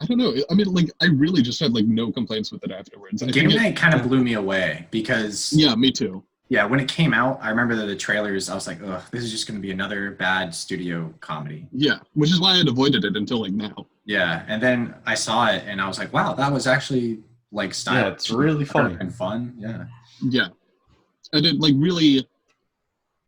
S3: know. I mean, like, I really just had like no complaints with it afterwards.
S1: Game Night kind of blew me away because
S3: yeah, me too.
S1: Yeah, when it came out, I remember the trailers. I was like, "Ugh, this is just going to be another bad studio comedy."
S3: Yeah, which is why I had avoided it until like now.
S1: Yeah, and then I saw it, and I was like, "Wow, that was actually like stylish.
S4: Yeah, it's really funny
S1: and fun." Yeah.
S3: Yeah, and it like really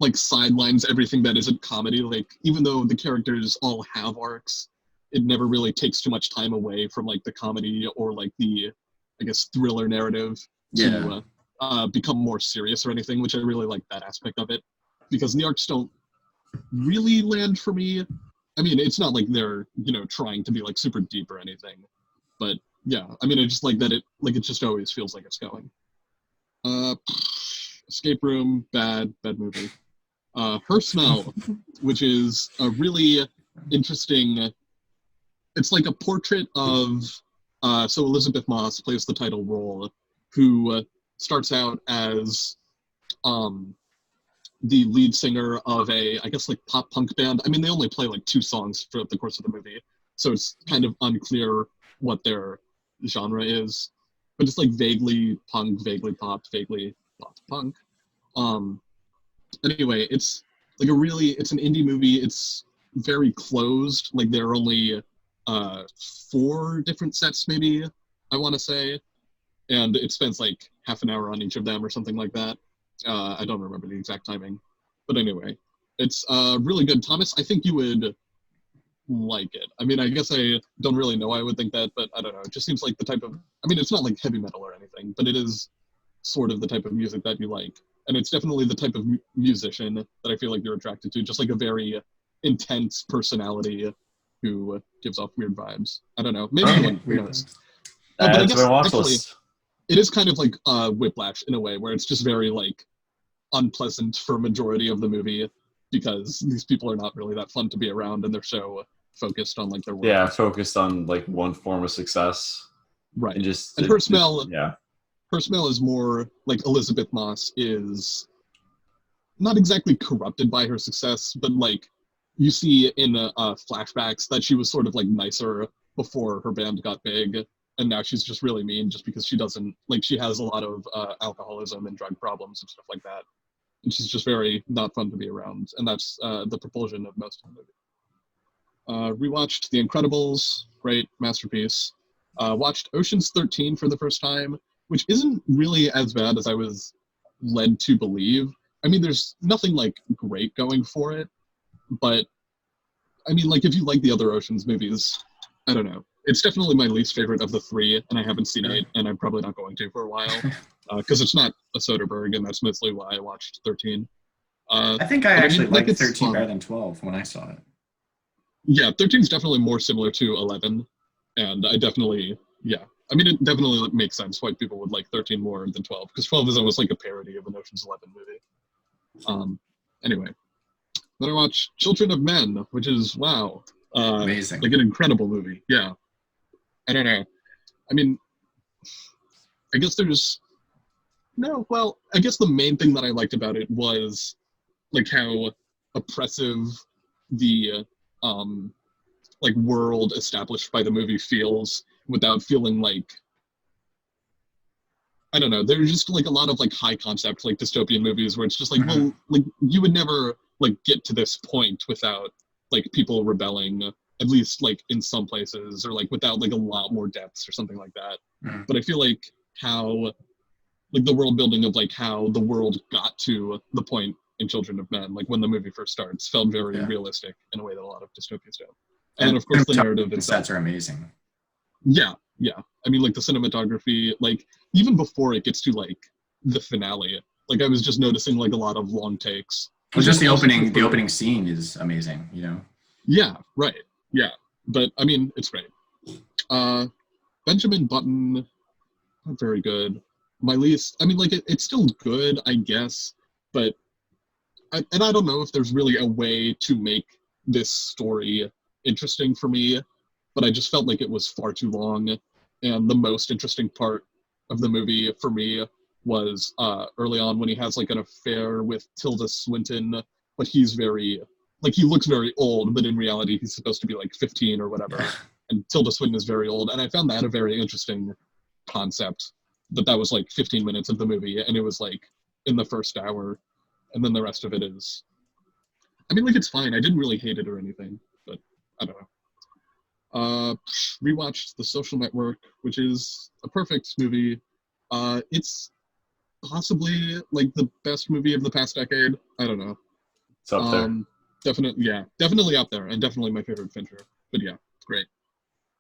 S3: like sidelines everything that isn't comedy. Like, even though the characters all have arcs, it never really takes too much time away from like the comedy or like the, I guess, thriller narrative to become more serious or anything, which I really like that aspect of it, because the arcs don't really land for me. I mean, it's not like they're, you know, trying to be like super deep or anything, but yeah, I mean, I just like that it just always feels like it's going. Escape Room, bad movie. Her Smell, which is a really interesting, it's like a portrait of, so Elizabeth Moss plays the title role, who starts out as the lead singer of a, I guess, like pop punk band. I mean, they only play like 2 songs throughout the course of the movie, so it's kind of unclear what their genre is, but it's like vaguely punk, vaguely pop, vaguely pop punk. Anyway, it's like it's an indie movie. It's very closed. Like, there are only 4 different sets, maybe, I want to say, and it spends like half an hour on each of them or something like that. I don't remember the exact timing, but anyway, it's really good. Thomas, I think you would like it. I mean, I guess I don't really know why I would think that, but I don't know. It just seems like the type of, I mean, it's not like heavy metal or anything, but it is sort of the type of music that you like. And it's definitely the type of musician that I feel like you're attracted to, just like a very intense personality who gives off weird vibes. I don't know. Maybe
S4: That's
S3: my watch
S4: list.
S3: Actually, it is kind of like Whiplash in a way, where it's just very like unpleasant for a majority of the movie because these people are not really that fun to be around and they're so focused on like their work.
S4: Yeah, focused on like one form of success.
S3: Right.
S4: And
S3: Her Smell,
S4: yeah.
S3: Her Smell is more like Elizabeth Moss is not exactly corrupted by her success, but like you see in flashbacks that she was sort of like nicer before her band got big, and now she's just really mean just because she doesn't, like, she has a lot of alcoholism and drug problems and stuff like that, and she's just very not fun to be around, and that's the propulsion of most of the movie. Rewatched The Incredibles, great masterpiece. Watched Ocean's 13 for the first time, which isn't really as bad as I was led to believe. I mean, there's nothing like great going for it, but I mean, like, if you like the other Ocean's movies, I don't know. It's definitely my least favorite of the 3, and I haven't seen 8, and I'm probably not going to for a while, because it's not a Soderbergh, and that's mostly why I watched 13.
S1: I think I actually liked
S3: it's
S1: 13
S3: fun.
S1: better than 12 when I saw it.
S3: Yeah, 13 is definitely more similar to 11, and I definitely, yeah. I mean, it definitely makes sense why people would like 13 more than 12, because 12 is almost like a parody of an Ocean's 11 movie. Anyway, then I watched Children of Men, which is, wow.
S1: Amazing.
S3: Like an incredible movie, yeah. I don't know. I mean, I guess I guess the main thing that I liked about it was like how oppressive the like world established by the movie feels without feeling like, I don't know, there's just like a lot of like high concept like dystopian movies where it's just like, well, like you would never like get to this point without like people rebelling at least like in some places, or like without like a lot more depths or something like that.
S1: Mm.
S3: But I feel like how like the world building of like how the world got to the point in Children of Men, like when the movie first starts, felt very realistic in a way that a lot of dystopias don't. And then of course the narrative itself.
S1: Sets are amazing.
S3: Yeah. I mean, like the cinematography, like even before it gets to like the finale, like I was just noticing like a lot of long takes.
S1: Well, just the opening scene is amazing, you know?
S3: Yeah, right. Yeah. But I mean, it's great. Benjamin Button, not very good. My least, I mean, like it's still good, I guess, but I don't know if there's really a way to make this story interesting for me, but I just felt like it was far too long. And the most interesting part of the movie for me was early on when he has like an affair with Tilda Swinton, but he's very, like he looks very old, but in reality he's supposed to be like 15 or whatever. And Tilda Swinton is very old. And I found that a very interesting concept, but that was like 15 minutes of the movie, and it was like in the first hour, and then the rest of it is, I mean, like it's fine. I didn't really hate it or anything, but I don't know. Rewatched The Social Network, which is a perfect movie. It's possibly like the best movie of the past decade. I don't know.
S4: It's up there.
S3: Definitely up there, and definitely my favorite Fincher. But yeah, it's great.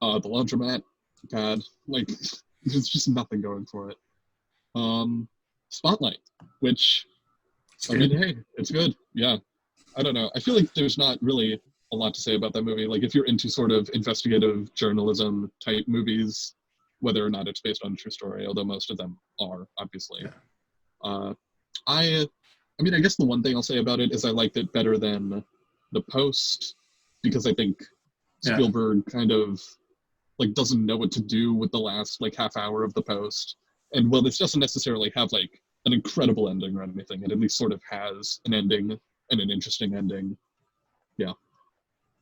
S3: The Laundromat, bad. Like, there's just nothing going for it. Spotlight, which, I mean, hey, it's good. Yeah. I don't know. I feel like there's not really a lot to say about that movie. Like, if you're into sort of investigative journalism type movies, whether or not it's based on a true story, although most of them are, obviously. Yeah. I mean, I guess the one thing I'll say about it is I liked it better than The Post, because I think Spielberg kind of like doesn't know what to do with the last like half hour of The Post. And well, this doesn't necessarily have like an incredible ending or anything. It at least sort of has an ending and an interesting ending. Yeah.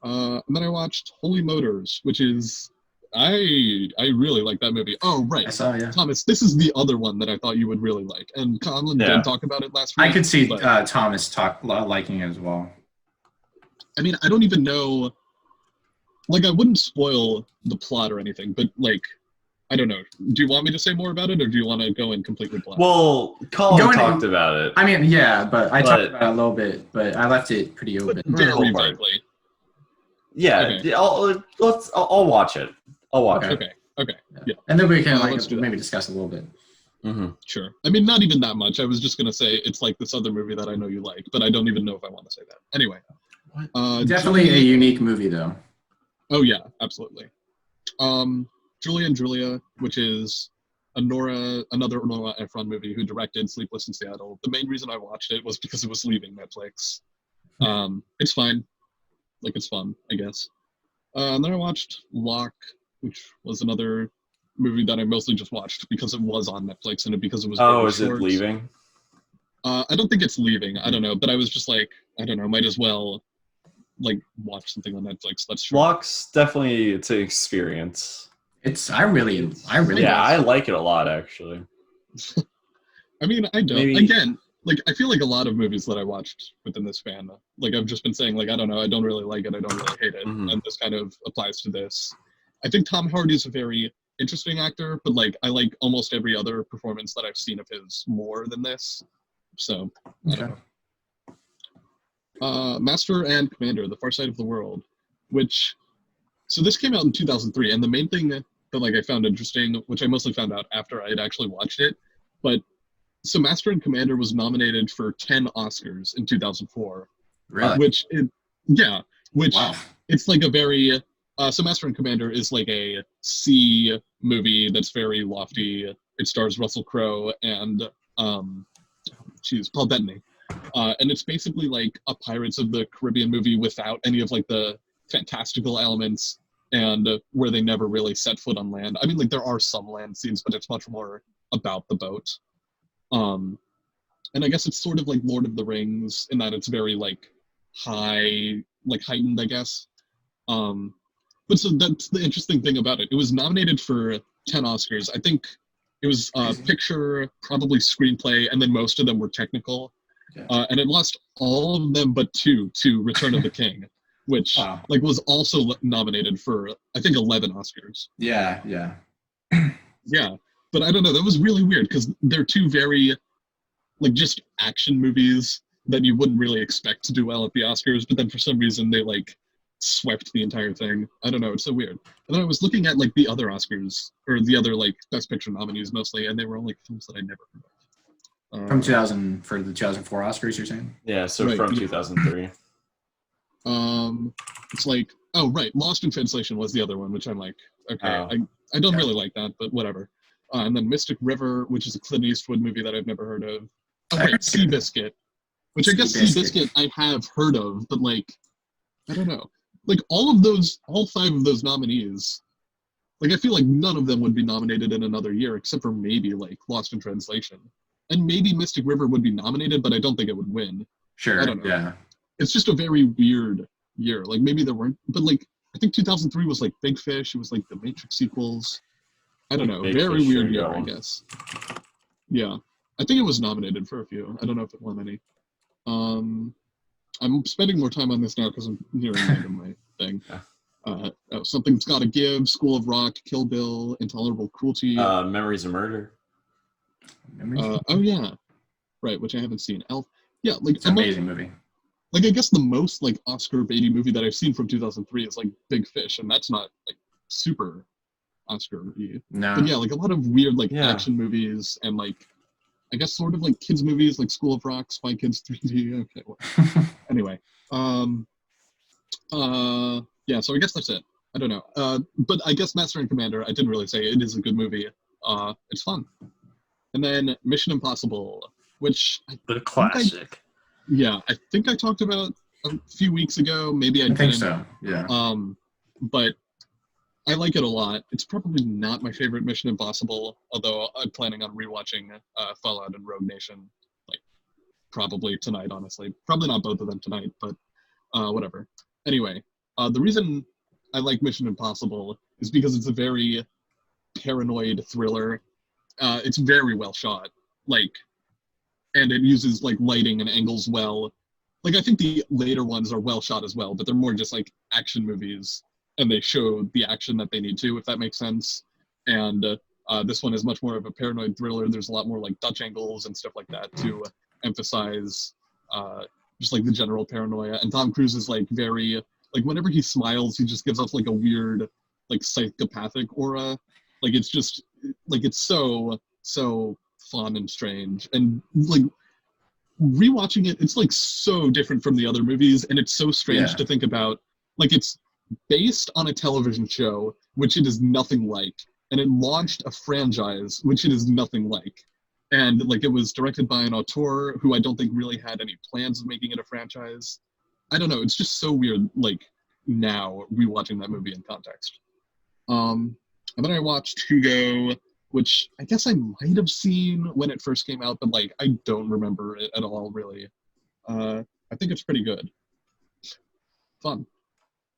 S3: And then I watched Holy Motors, which is I really like that movie. Oh, right.
S1: I saw, yeah.
S3: Thomas, this is the other one that I thought you would really like. And Collin did talk about it last week.
S1: I could see Thomas liking it as well.
S3: I mean, I don't even know. Like, I wouldn't spoil the plot or anything, but, like, I don't know. Do you want me to say more about it, or do you want to go in completely blank?
S4: Well, Collin talked about it.
S1: I mean, yeah, but I talked about it a little bit, but I left it pretty open.
S3: Very vaguely.
S4: Yeah,
S3: okay.
S4: I'll watch it. I'll watch it.
S3: Okay. Yeah.
S1: And then we can maybe discuss a little bit.
S4: Mm-hmm.
S3: Sure. I mean, not even that much. I was just going to say it's like this other movie that I know you like, but I don't even know if I want to say that. Anyway.
S1: Definitely a unique movie, though.
S3: Oh, yeah, absolutely. Julia and Julia, which is another Nora Ephron movie who directed Sleepless in Seattle. The main reason I watched it was because it was leaving Netflix. It's fine. Like, it's fun, I guess. And then I watched Locke, which was another movie that I mostly just watched because it was on Netflix and because it was
S4: is
S3: short.
S4: it leaving?
S3: I don't think it's leaving. I don't know. But I was just like, I don't know, might as well like watch something on Netflix. That's true.
S4: Locke's definitely, it's an experience.
S1: I really
S4: I like it a lot, actually.
S3: I mean, I don't. Again, like, I feel like a lot of movies that I watched within this span, like, I've just been saying, like, I don't know, I don't really like it, I don't really hate it, and this kind of applies to this. I think Tom Hardy's a very interesting actor, but, like, I like almost every other performance that I've seen of his more than this, so, I don't know. Master and Commander, The Far Side of the World, which, so this came out in 2003, and the main thing that, like, I found interesting, which I mostly found out after I had actually watched it, but so Master and Commander was nominated for 10 Oscars in 2004.
S1: Really?
S3: Wow. It's like a very, so Master and Commander is like a sea movie that's very lofty. It stars Russell Crowe and, Paul Bettany. And it's basically like a Pirates of the Caribbean movie without any of like the fantastical elements and where they never really set foot on land. I mean, like there are some land scenes, but it's much more about the boat. And I guess it's sort of like Lord of the Rings in that it's very like heightened, I guess. But so that's the interesting thing about it. It was nominated for 10 Oscars. I think it was picture, probably screenplay, and then most of them were technical. And it lost all of them but two to Return of the King. which like was also nominated for I think 11 Oscars.
S1: Yeah.
S3: Yeah, but I don't know. That was really weird because they're two very like just action movies that you wouldn't really expect to do well at the Oscars, but then for some reason they like swept the entire thing. I don't know. It's so weird. And then I was looking at like the other Oscars or the other like Best Picture nominees mostly, and they were all like films that I never heard of.
S1: From 2000 for the 2004 Oscars, you're saying?
S4: Yeah, so right, from 2003.
S3: It's like, oh right, Lost in Translation was the other one, which I'm like, okay, I don't really like that, but whatever. And then Mystic River, which is a Clint Eastwood movie that I've never heard of. Oh right, Seabiscuit, which I guess Seabiscuit I have heard of, but like, I don't know. Like all 5 of those nominees, like I feel like none of them would be nominated in another year, except for maybe like Lost in Translation. And maybe Mystic River would be nominated, but I don't think it would win.
S1: Sure,
S3: I don't know.
S1: Yeah.
S3: It's just a very weird year. Like maybe there weren't, but like I think 2003 was like Big Fish. It was like the Matrix sequels. I don't know. Very weird year, I guess. Yeah. I think it was nominated for a few. I don't know if it won any. I'm spending more time on this now because I'm nearing the end of my thing. Something's Gotta Give, School of Rock, Kill Bill, Intolerable Cruelty.
S4: Memories of Murder.
S3: Oh yeah. Right, which I haven't seen. Elf. Yeah, like
S1: it's an amazing movie.
S3: Like I guess the most like Oscar baity movie that I've seen from 2003 is like Big Fish, and that's not like super Oscar-y.
S1: No.
S3: But yeah, like a lot of weird like action movies and like I guess sort of like kids movies like School of Rock, Spy Kids 3D. Okay. Well. Anyway. Yeah, so I guess that's it. I don't know. But I guess Master and Commander, I didn't really say it is a good movie. It's fun. And then Mission Impossible, which
S2: the classic.
S3: I think I talked about a few weeks ago. Maybe I didn't.
S1: Think so. Yeah.
S3: But I like it a lot. It's probably not my favorite Mission Impossible, although I'm planning on rewatching Fallout and Rogue Nation, like probably tonight. Honestly, probably not both of them tonight, but whatever. Anyway, the reason I like Mission Impossible is because it's a very paranoid thriller. It's very well shot, like, and it uses like lighting and angles well. Like I think the later ones are well shot as well, but they're more just like action movies, and they show the action that they need to, if that makes sense. And this one is much more of a paranoid thriller. There's a lot more like Dutch angles and stuff like that to emphasize just like the general paranoia. And Tom Cruise is like very like whenever he smiles, he just gives off like a weird like psychopathic aura. Like it's just like it's so fun and strange, and like rewatching it, it's like so different from the other movies, and it's so strange to think about. Like it's based on a television show which it is nothing like, and it launched a franchise which it is nothing like, and like it was directed by an auteur who I don't think really had any plans of making it a franchise. I don't know, it's just so weird like now rewatching that movie in context. And then I watched Hugo, which I guess I might have seen when it first came out, but like I don't remember it at all really. I think it's pretty good. Fun.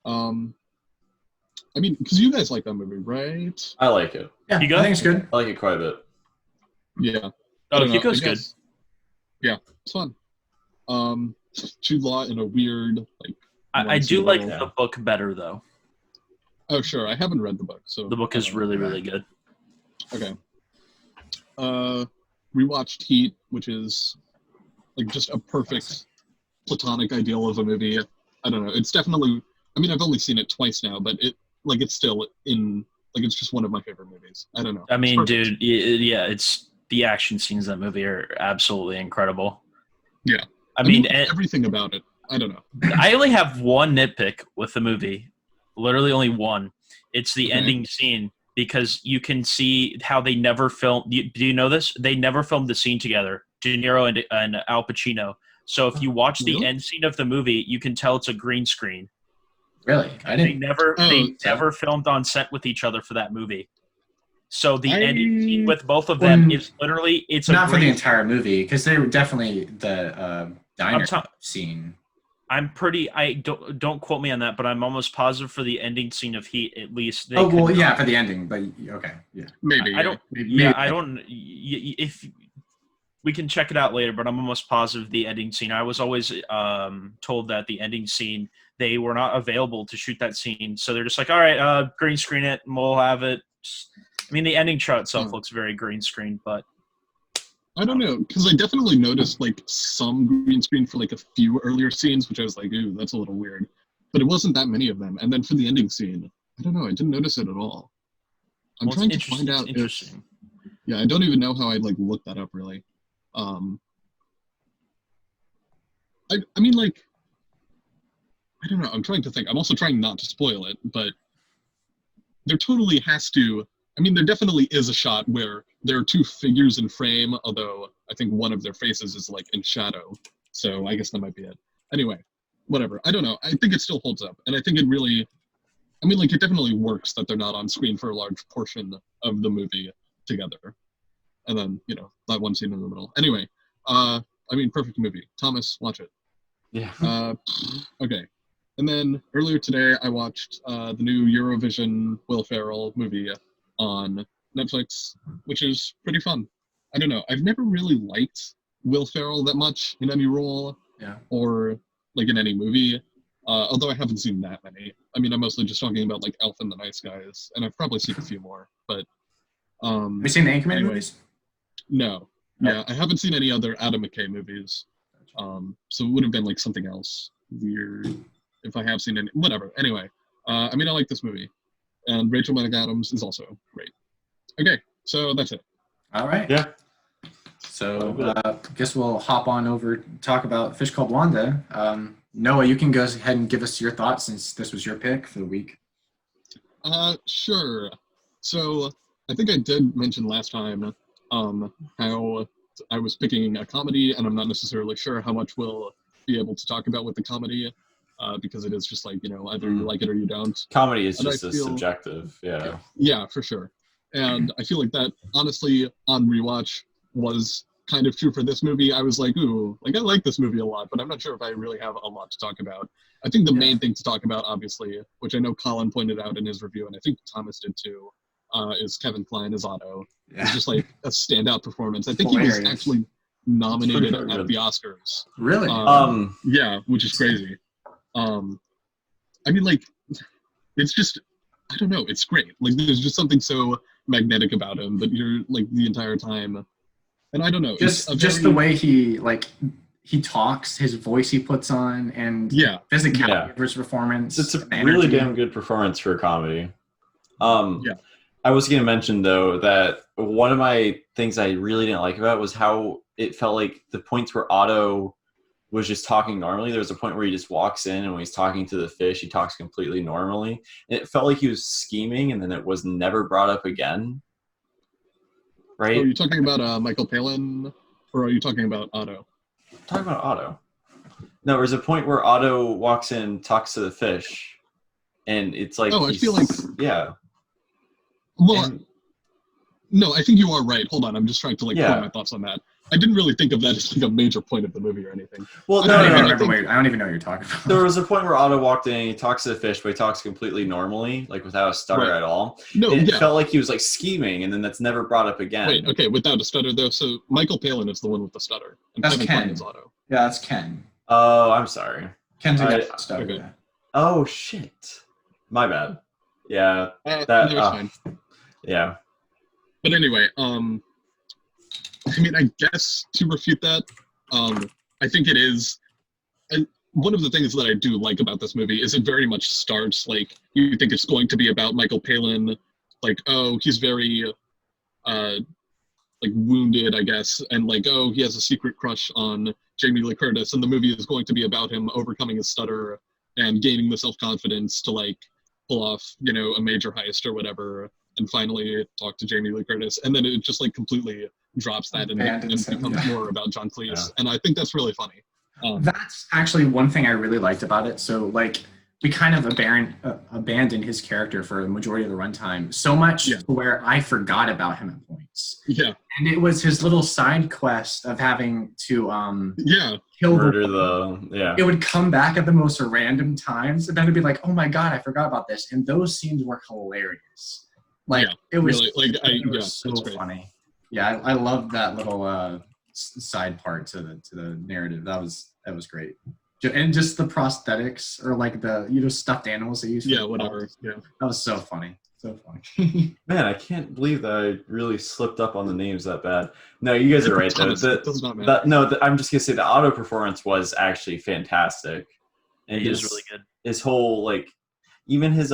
S3: I mean, because you guys like that movie, right?
S4: I like it.
S1: Yeah,
S2: Hugo?
S1: I think it's good.
S4: I like it quite a bit.
S3: Yeah.
S2: Oh, Hugo's good.
S3: Yeah, it's fun. Jude Law in a weird like.
S2: I do like the book better though.
S3: Oh sure, I haven't read the book, so
S2: the book is really good.
S3: Okay. Rewatched Heat, which is like just a perfect platonic ideal of a movie. I don't know. It's definitely. I mean, I've only seen it twice now, but it's still in like it's just one of my favorite movies. I don't know.
S2: I mean, dude, yeah, it's the action scenes in that movie are absolutely incredible.
S3: Yeah.
S2: I mean
S3: everything about it. I don't know.
S2: I only have one nitpick with the movie. Literally only one. It's the ending scene, because you can see how they never filmed. Do you know this? They never filmed the scene together, De Niro and Al Pacino. So if you watch the end scene of the movie, you can tell it's a green screen.
S1: Really? I didn't.
S2: They never filmed on set with each other for that movie. So the ending scene with both of them is literally
S1: not for the entire movie, because they were definitely the diner scene.
S2: Don't quote me on that, but I'm almost positive for the ending scene of Heat, at least.
S1: For the ending, but okay, yeah,
S3: maybe.
S2: I don't.
S3: Maybe.
S2: Yeah, I don't. If we can check it out later, but I'm almost positive the ending scene. I was always told that the ending scene, they were not available to shoot that scene. So they're just like, all right, green screen it, and we'll have it. I mean, the ending shot itself looks very green screen, but
S3: I don't know, because I definitely noticed like some green screen for like a few earlier scenes, which I was like, ooh, that's a little weird. But it wasn't that many of them. And then for the ending scene, I don't know, I didn't notice it at all. I'm trying to find out if... Yeah, I don't even know how I'd like look that up really. I mean, like, I don't know, I'm trying to think. I'm also trying not to spoil it, but there totally has to... I mean, there definitely is a shot where there are two figures in frame, although I think one of their faces is, like, in shadow. So I guess that might be it. Anyway, whatever. I don't know. I think it still holds up. And I think it really... I mean, like, it definitely works that they're not on screen for a large portion of the movie together. And then, you know, that one scene in the middle. Anyway, I mean, perfect movie. Thomas, watch it.
S4: Yeah.
S3: Okay. And then earlier today, I watched the new Eurovision Will Ferrell movie on Netflix, which is pretty fun. I don't know. I've never really liked Will Ferrell that much in any role or like in any movie, although I haven't seen that many. I mean, I'm mostly just talking about like Elf and the Nice Guys, and I've probably seen a few more. But
S1: have you seen the Anchorman movies?
S3: No. Yeah, I haven't seen any other Adam McKay movies. So it would have been like something else weird if I have seen any. Whatever. Anyway, I mean, I like this movie. And Rachel McAdams is also great. Okay, so that's it.
S1: All right.
S4: Yeah.
S1: So I guess we'll hop on over to talk about Fish Called Wanda. Noah, you can go ahead and give us your thoughts since this was your pick for the week.
S3: Sure. So I think I did mention last time how I was picking a comedy, and I'm not necessarily sure how much we'll be able to talk about with the comedy. Because it is just like, you know, either you like it or you don't.
S4: Comedy is just subjective, yeah.
S3: Yeah, for sure. And I feel like that, honestly, on rewatch, was kind of true for this movie. I was like, ooh, like I like this movie a lot, but I'm not sure if I really have a lot to talk about. I think the main thing to talk about, obviously, which I know Collin pointed out in his review, and I think Thomas did too, is Kevin Kline as Otto. Yeah. It's just like a standout performance. I think hilarious. He was actually nominated at the Oscars.
S1: Really?
S3: Yeah, which is crazy. I mean, like, it's just, I don't know, it's great. Like, there's just something so magnetic about him that you're, like, the entire time, and I don't know.
S1: Just the way he talks, his voice he puts on, and physicality of his performance.
S4: It's a really damn good performance for a comedy. I was going to mention, though, that one of my things I really didn't like about it was how it felt like the points where Otto was just talking normally. There was a point where he just walks in, and when he's talking to the fish, he talks completely normally. And it felt like he was scheming, and then it was never brought up again. Right?
S3: Are you talking about Michael Palin, or are you talking about Otto?
S4: I'm talking about Otto. No, there's a point where Otto walks in and talks to the fish, and it's like...
S3: Oh, I feel like...
S4: Yeah.
S3: Well, no, I think you are right. Hold on, I'm just trying to, like, put my thoughts on that. I didn't really think of that as like a major point of the movie or anything.
S1: Well, I don't even know what you're talking about.
S4: There was a point where Otto walked in, he talks to the fish, but he talks completely normally, like without a stutter at all. No, it felt like he was like scheming, and then that's never brought up again.
S3: Wait, okay, without a stutter though. So Michael Palin is the one with the stutter, and
S1: that's
S3: Kevin
S1: Ken.
S3: Kline is Otto.
S1: Yeah, that's Ken.
S4: Oh, I'm sorry.
S1: Ken's a stutter.
S3: Okay.
S4: Oh shit, my bad. Yeah,
S3: fine.
S4: Yeah.
S3: But anyway, I mean, I guess to refute that, I think it is. And one of the things that I do like about this movie is it very much starts like you think it's going to be about Michael Palin, like, oh, he's very, like, wounded, I guess, and like, oh, he has a secret crush on Jamie Lee Curtis, and the movie is going to be about him overcoming his stutter and gaining the self-confidence to like pull off, you know, a major heist or whatever, and finally talk to Jamie Lee Curtis, and then it just like completely drops that and becomes more about John Cleese, and I think that's really funny.
S1: That's actually one thing I really liked about it. So like we kind of abandoned his character for the majority of the runtime, so much where I forgot about him at points.
S3: Yeah,
S1: and it was his little side quest of having to kill It would come back at the most random times, and then it'd be like, oh my god, I forgot about this, and those scenes were hilarious. Like it was
S3: really, like
S1: it was so funny. Yeah, I love that little side part to the narrative. That was great. And just the prosthetics or like the stuffed animals they use.
S3: Yeah, whatever. Yeah,
S1: that was so funny. So funny.
S4: Man, I can't believe that I really slipped up on the names that bad. No, you guys are right though. I'm just gonna say the auto performance was actually fantastic, and
S2: he was really good.
S4: His whole like, even his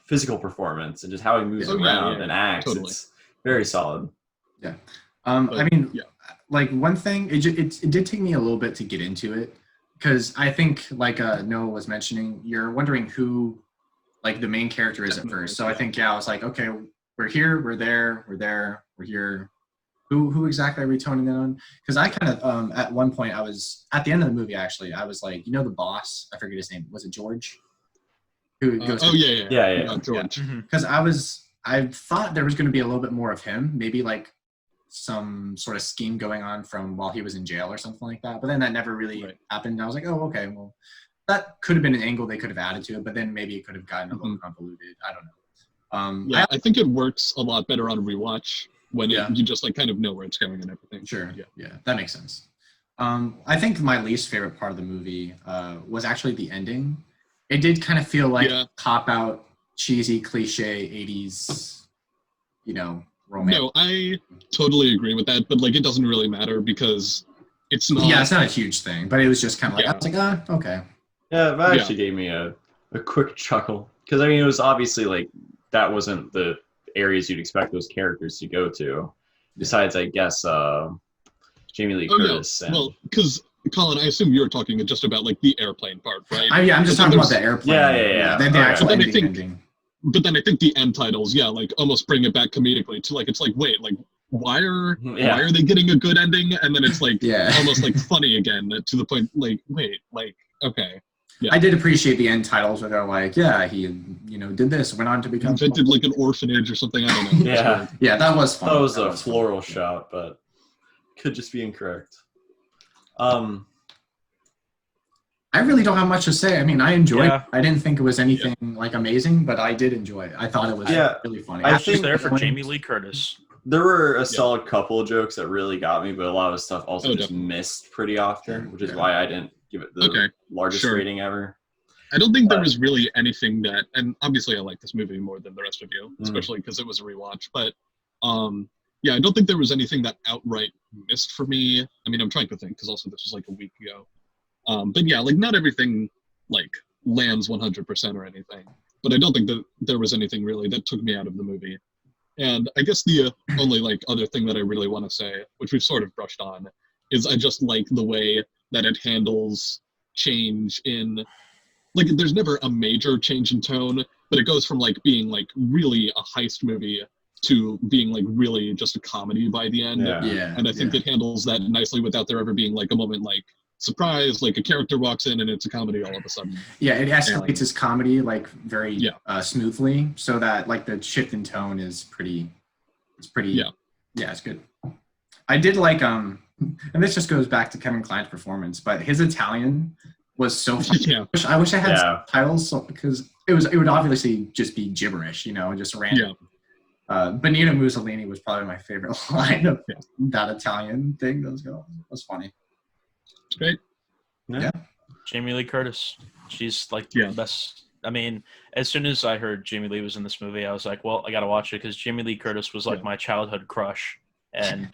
S4: physical performance and just how he moves around and acts. Totally. It's very solid.
S1: Yeah. Like one thing, it did take me a little bit to get into it because I think like Noah was mentioning, you're wondering who like the main character is at first. So I think I was like, okay, we're here, we're there, we're here. Who exactly are we toning in on? Because I kind of at one point I was at the end of the movie actually I was like, the boss, I forget his name, was it George? Who goes?
S3: Yeah, George.
S1: Because I thought there was going to be a little bit more of him, maybe like some sort of scheme going on from while he was in jail or something like that. But then that never really happened. I was like, oh, okay, well, that could have been an angle they could have added to it, but then maybe it could have gotten a little convoluted. I don't know.
S3: I think it works a lot better on rewatch when you just like kind of know where it's going and everything.
S1: Sure. Yeah, that makes sense. I think my least favorite part of the movie was actually the ending. It did kind of feel like cop-out, cheesy, cliche 80s, romance.
S3: No, I totally agree with that, but like it doesn't really matter because it's not.
S1: Yeah, it's not a huge thing, but it was just kind of like I was like, okay.
S4: Yeah, that actually gave me a quick chuckle because I mean it was obviously like that wasn't the areas you'd expect those characters to go to. Besides, I guess Jamie Lee Curtis.
S3: Yeah. Well, because Collin, I assume you're talking just about like the airplane part, right?
S1: I'm just talking about the airplane.
S4: Yeah.
S1: The actual ending.
S3: But then I think the end titles, like almost bring it back comedically to like it's like wait, like why are they getting a good ending? And then it's like almost like funny again to the point like wait, like okay. Yeah.
S1: I did appreciate the end titles where they're like, he did this, went on to become
S3: invented like an orphanage or something. I don't know.
S1: Yeah, that was fun.
S4: That was a floral shot, but could just be incorrect.
S1: I really don't have much to say. I mean, I enjoyed it. I didn't think it was anything like amazing, but I did enjoy it. I thought it was really funny.
S2: I think there for Jamie Lee Curtis.
S4: There were a solid couple of jokes that really got me, but a lot of stuff also just missed pretty often, which is why I didn't give it the largest rating ever.
S3: I don't think there was really anything that, and obviously I like this movie more than the rest of you, especially because it was a rewatch, but I don't think there was anything that outright missed for me. I mean, I'm trying to think because also this was like a week ago. But like not everything like lands 100% or anything, but I don't think that there was anything really that took me out of the movie. And I guess the only like other thing that I really want to say, which we've sort of brushed on, is I just like the way that it handles change in, like there's never a major change in tone, but it goes from like being like really a heist movie to being like really just a comedy by the end. And I think it handles that nicely without there ever being like a moment like surprise, like a character walks in and it's a comedy all of a sudden.
S1: Yeah, it escalates his comedy like very smoothly, so that like the shift in tone is pretty. It's good. I did like and this just goes back to Kevin Kline's performance, but his Italian was so funny. I wish I had subtitles because it would obviously just be gibberish, just random. Benito Mussolini was probably my favorite line of that Italian thing. That was funny.
S3: It's great.
S1: Yeah.
S2: Jamie Lee Curtis. She's like the best. I mean, as soon as I heard Jamie Lee was in this movie, I was like, well, I got to watch it because Jamie Lee Curtis was like my childhood crush. And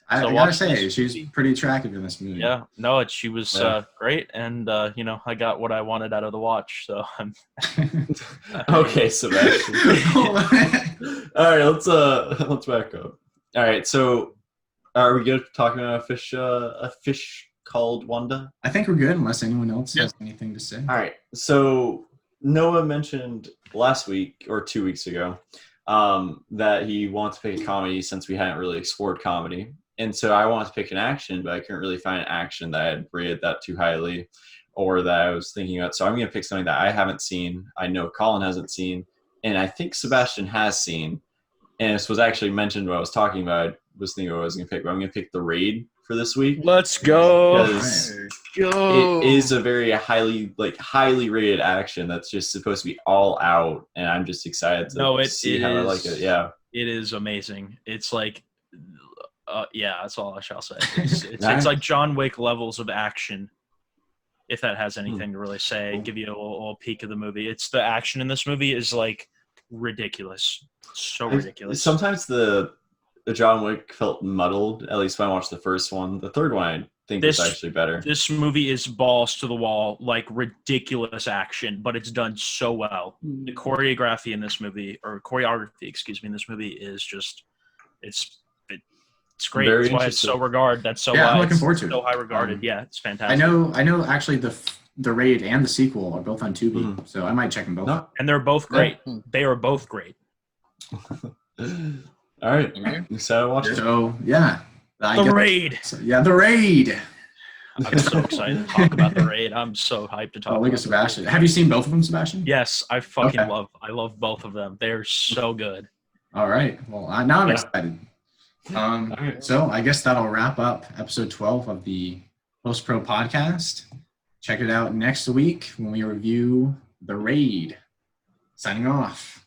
S1: I gotta say, she's pretty attractive in this movie.
S2: Yeah, no, she was great, and I got what I wanted out of the watch. So I'm
S4: okay, Sebastian. All right, let's back up. All right, so are we good talking about a fish called Wanda?
S1: I think we're good, unless anyone else has anything to say.
S4: All right, so Noah mentioned last week or 2 weeks ago that he wants to pick a comedy since we hadn't really explored comedy. And so I wanted to pick an action, but I couldn't really find an action that I had rated that too highly or that I was thinking about. So I'm going to pick something that I haven't seen. I know Collin hasn't seen, and I think Sebastian has seen. And this was actually mentioned when I was talking about, I was thinking what I was going to pick, but I'm going to pick The Raid for this week.
S2: Let's go.
S4: Because it is a very highly rated action that's just supposed to be all out, and I'm just excited to see how I like it. Yeah.
S2: It is amazing. It's like Yeah, that's all I shall say. It's like John Wick levels of action, if that has anything to really say. Give you a little peek of the movie. It's the action in this movie is like ridiculous, so ridiculous.
S4: Sometimes the John Wick felt muddled. At least when I watched the first one. The third one, I think, is actually better.
S2: This movie is balls to the wall, like ridiculous action, but it's done so well. The choreography in this movie, or choreography, excuse me, in this movie is just it's great.
S4: Very
S2: That's why it's so regarded. That's so
S1: I'm looking forward to it.
S2: So high regarded. Yeah, it's fantastic.
S1: I know. Actually, the Raid and the sequel are both on Tubi, so I might check them both out.
S2: And they're both great. They are both great.
S4: All right. So watch it.
S1: So yeah,
S2: The Raid.
S1: The Raid.
S2: I'm so excited to talk about The Raid. I'm so hyped to talk.
S1: Look at Sebastian. Have you seen both of them, Sebastian?
S2: Yes, I fucking love. I love both of them. They're so good.
S1: All right. Well, now I'm excited. So I guess that'll wrap up episode 12 of the Post Pro podcast. Check it out next week when we review The Raid. Signing off.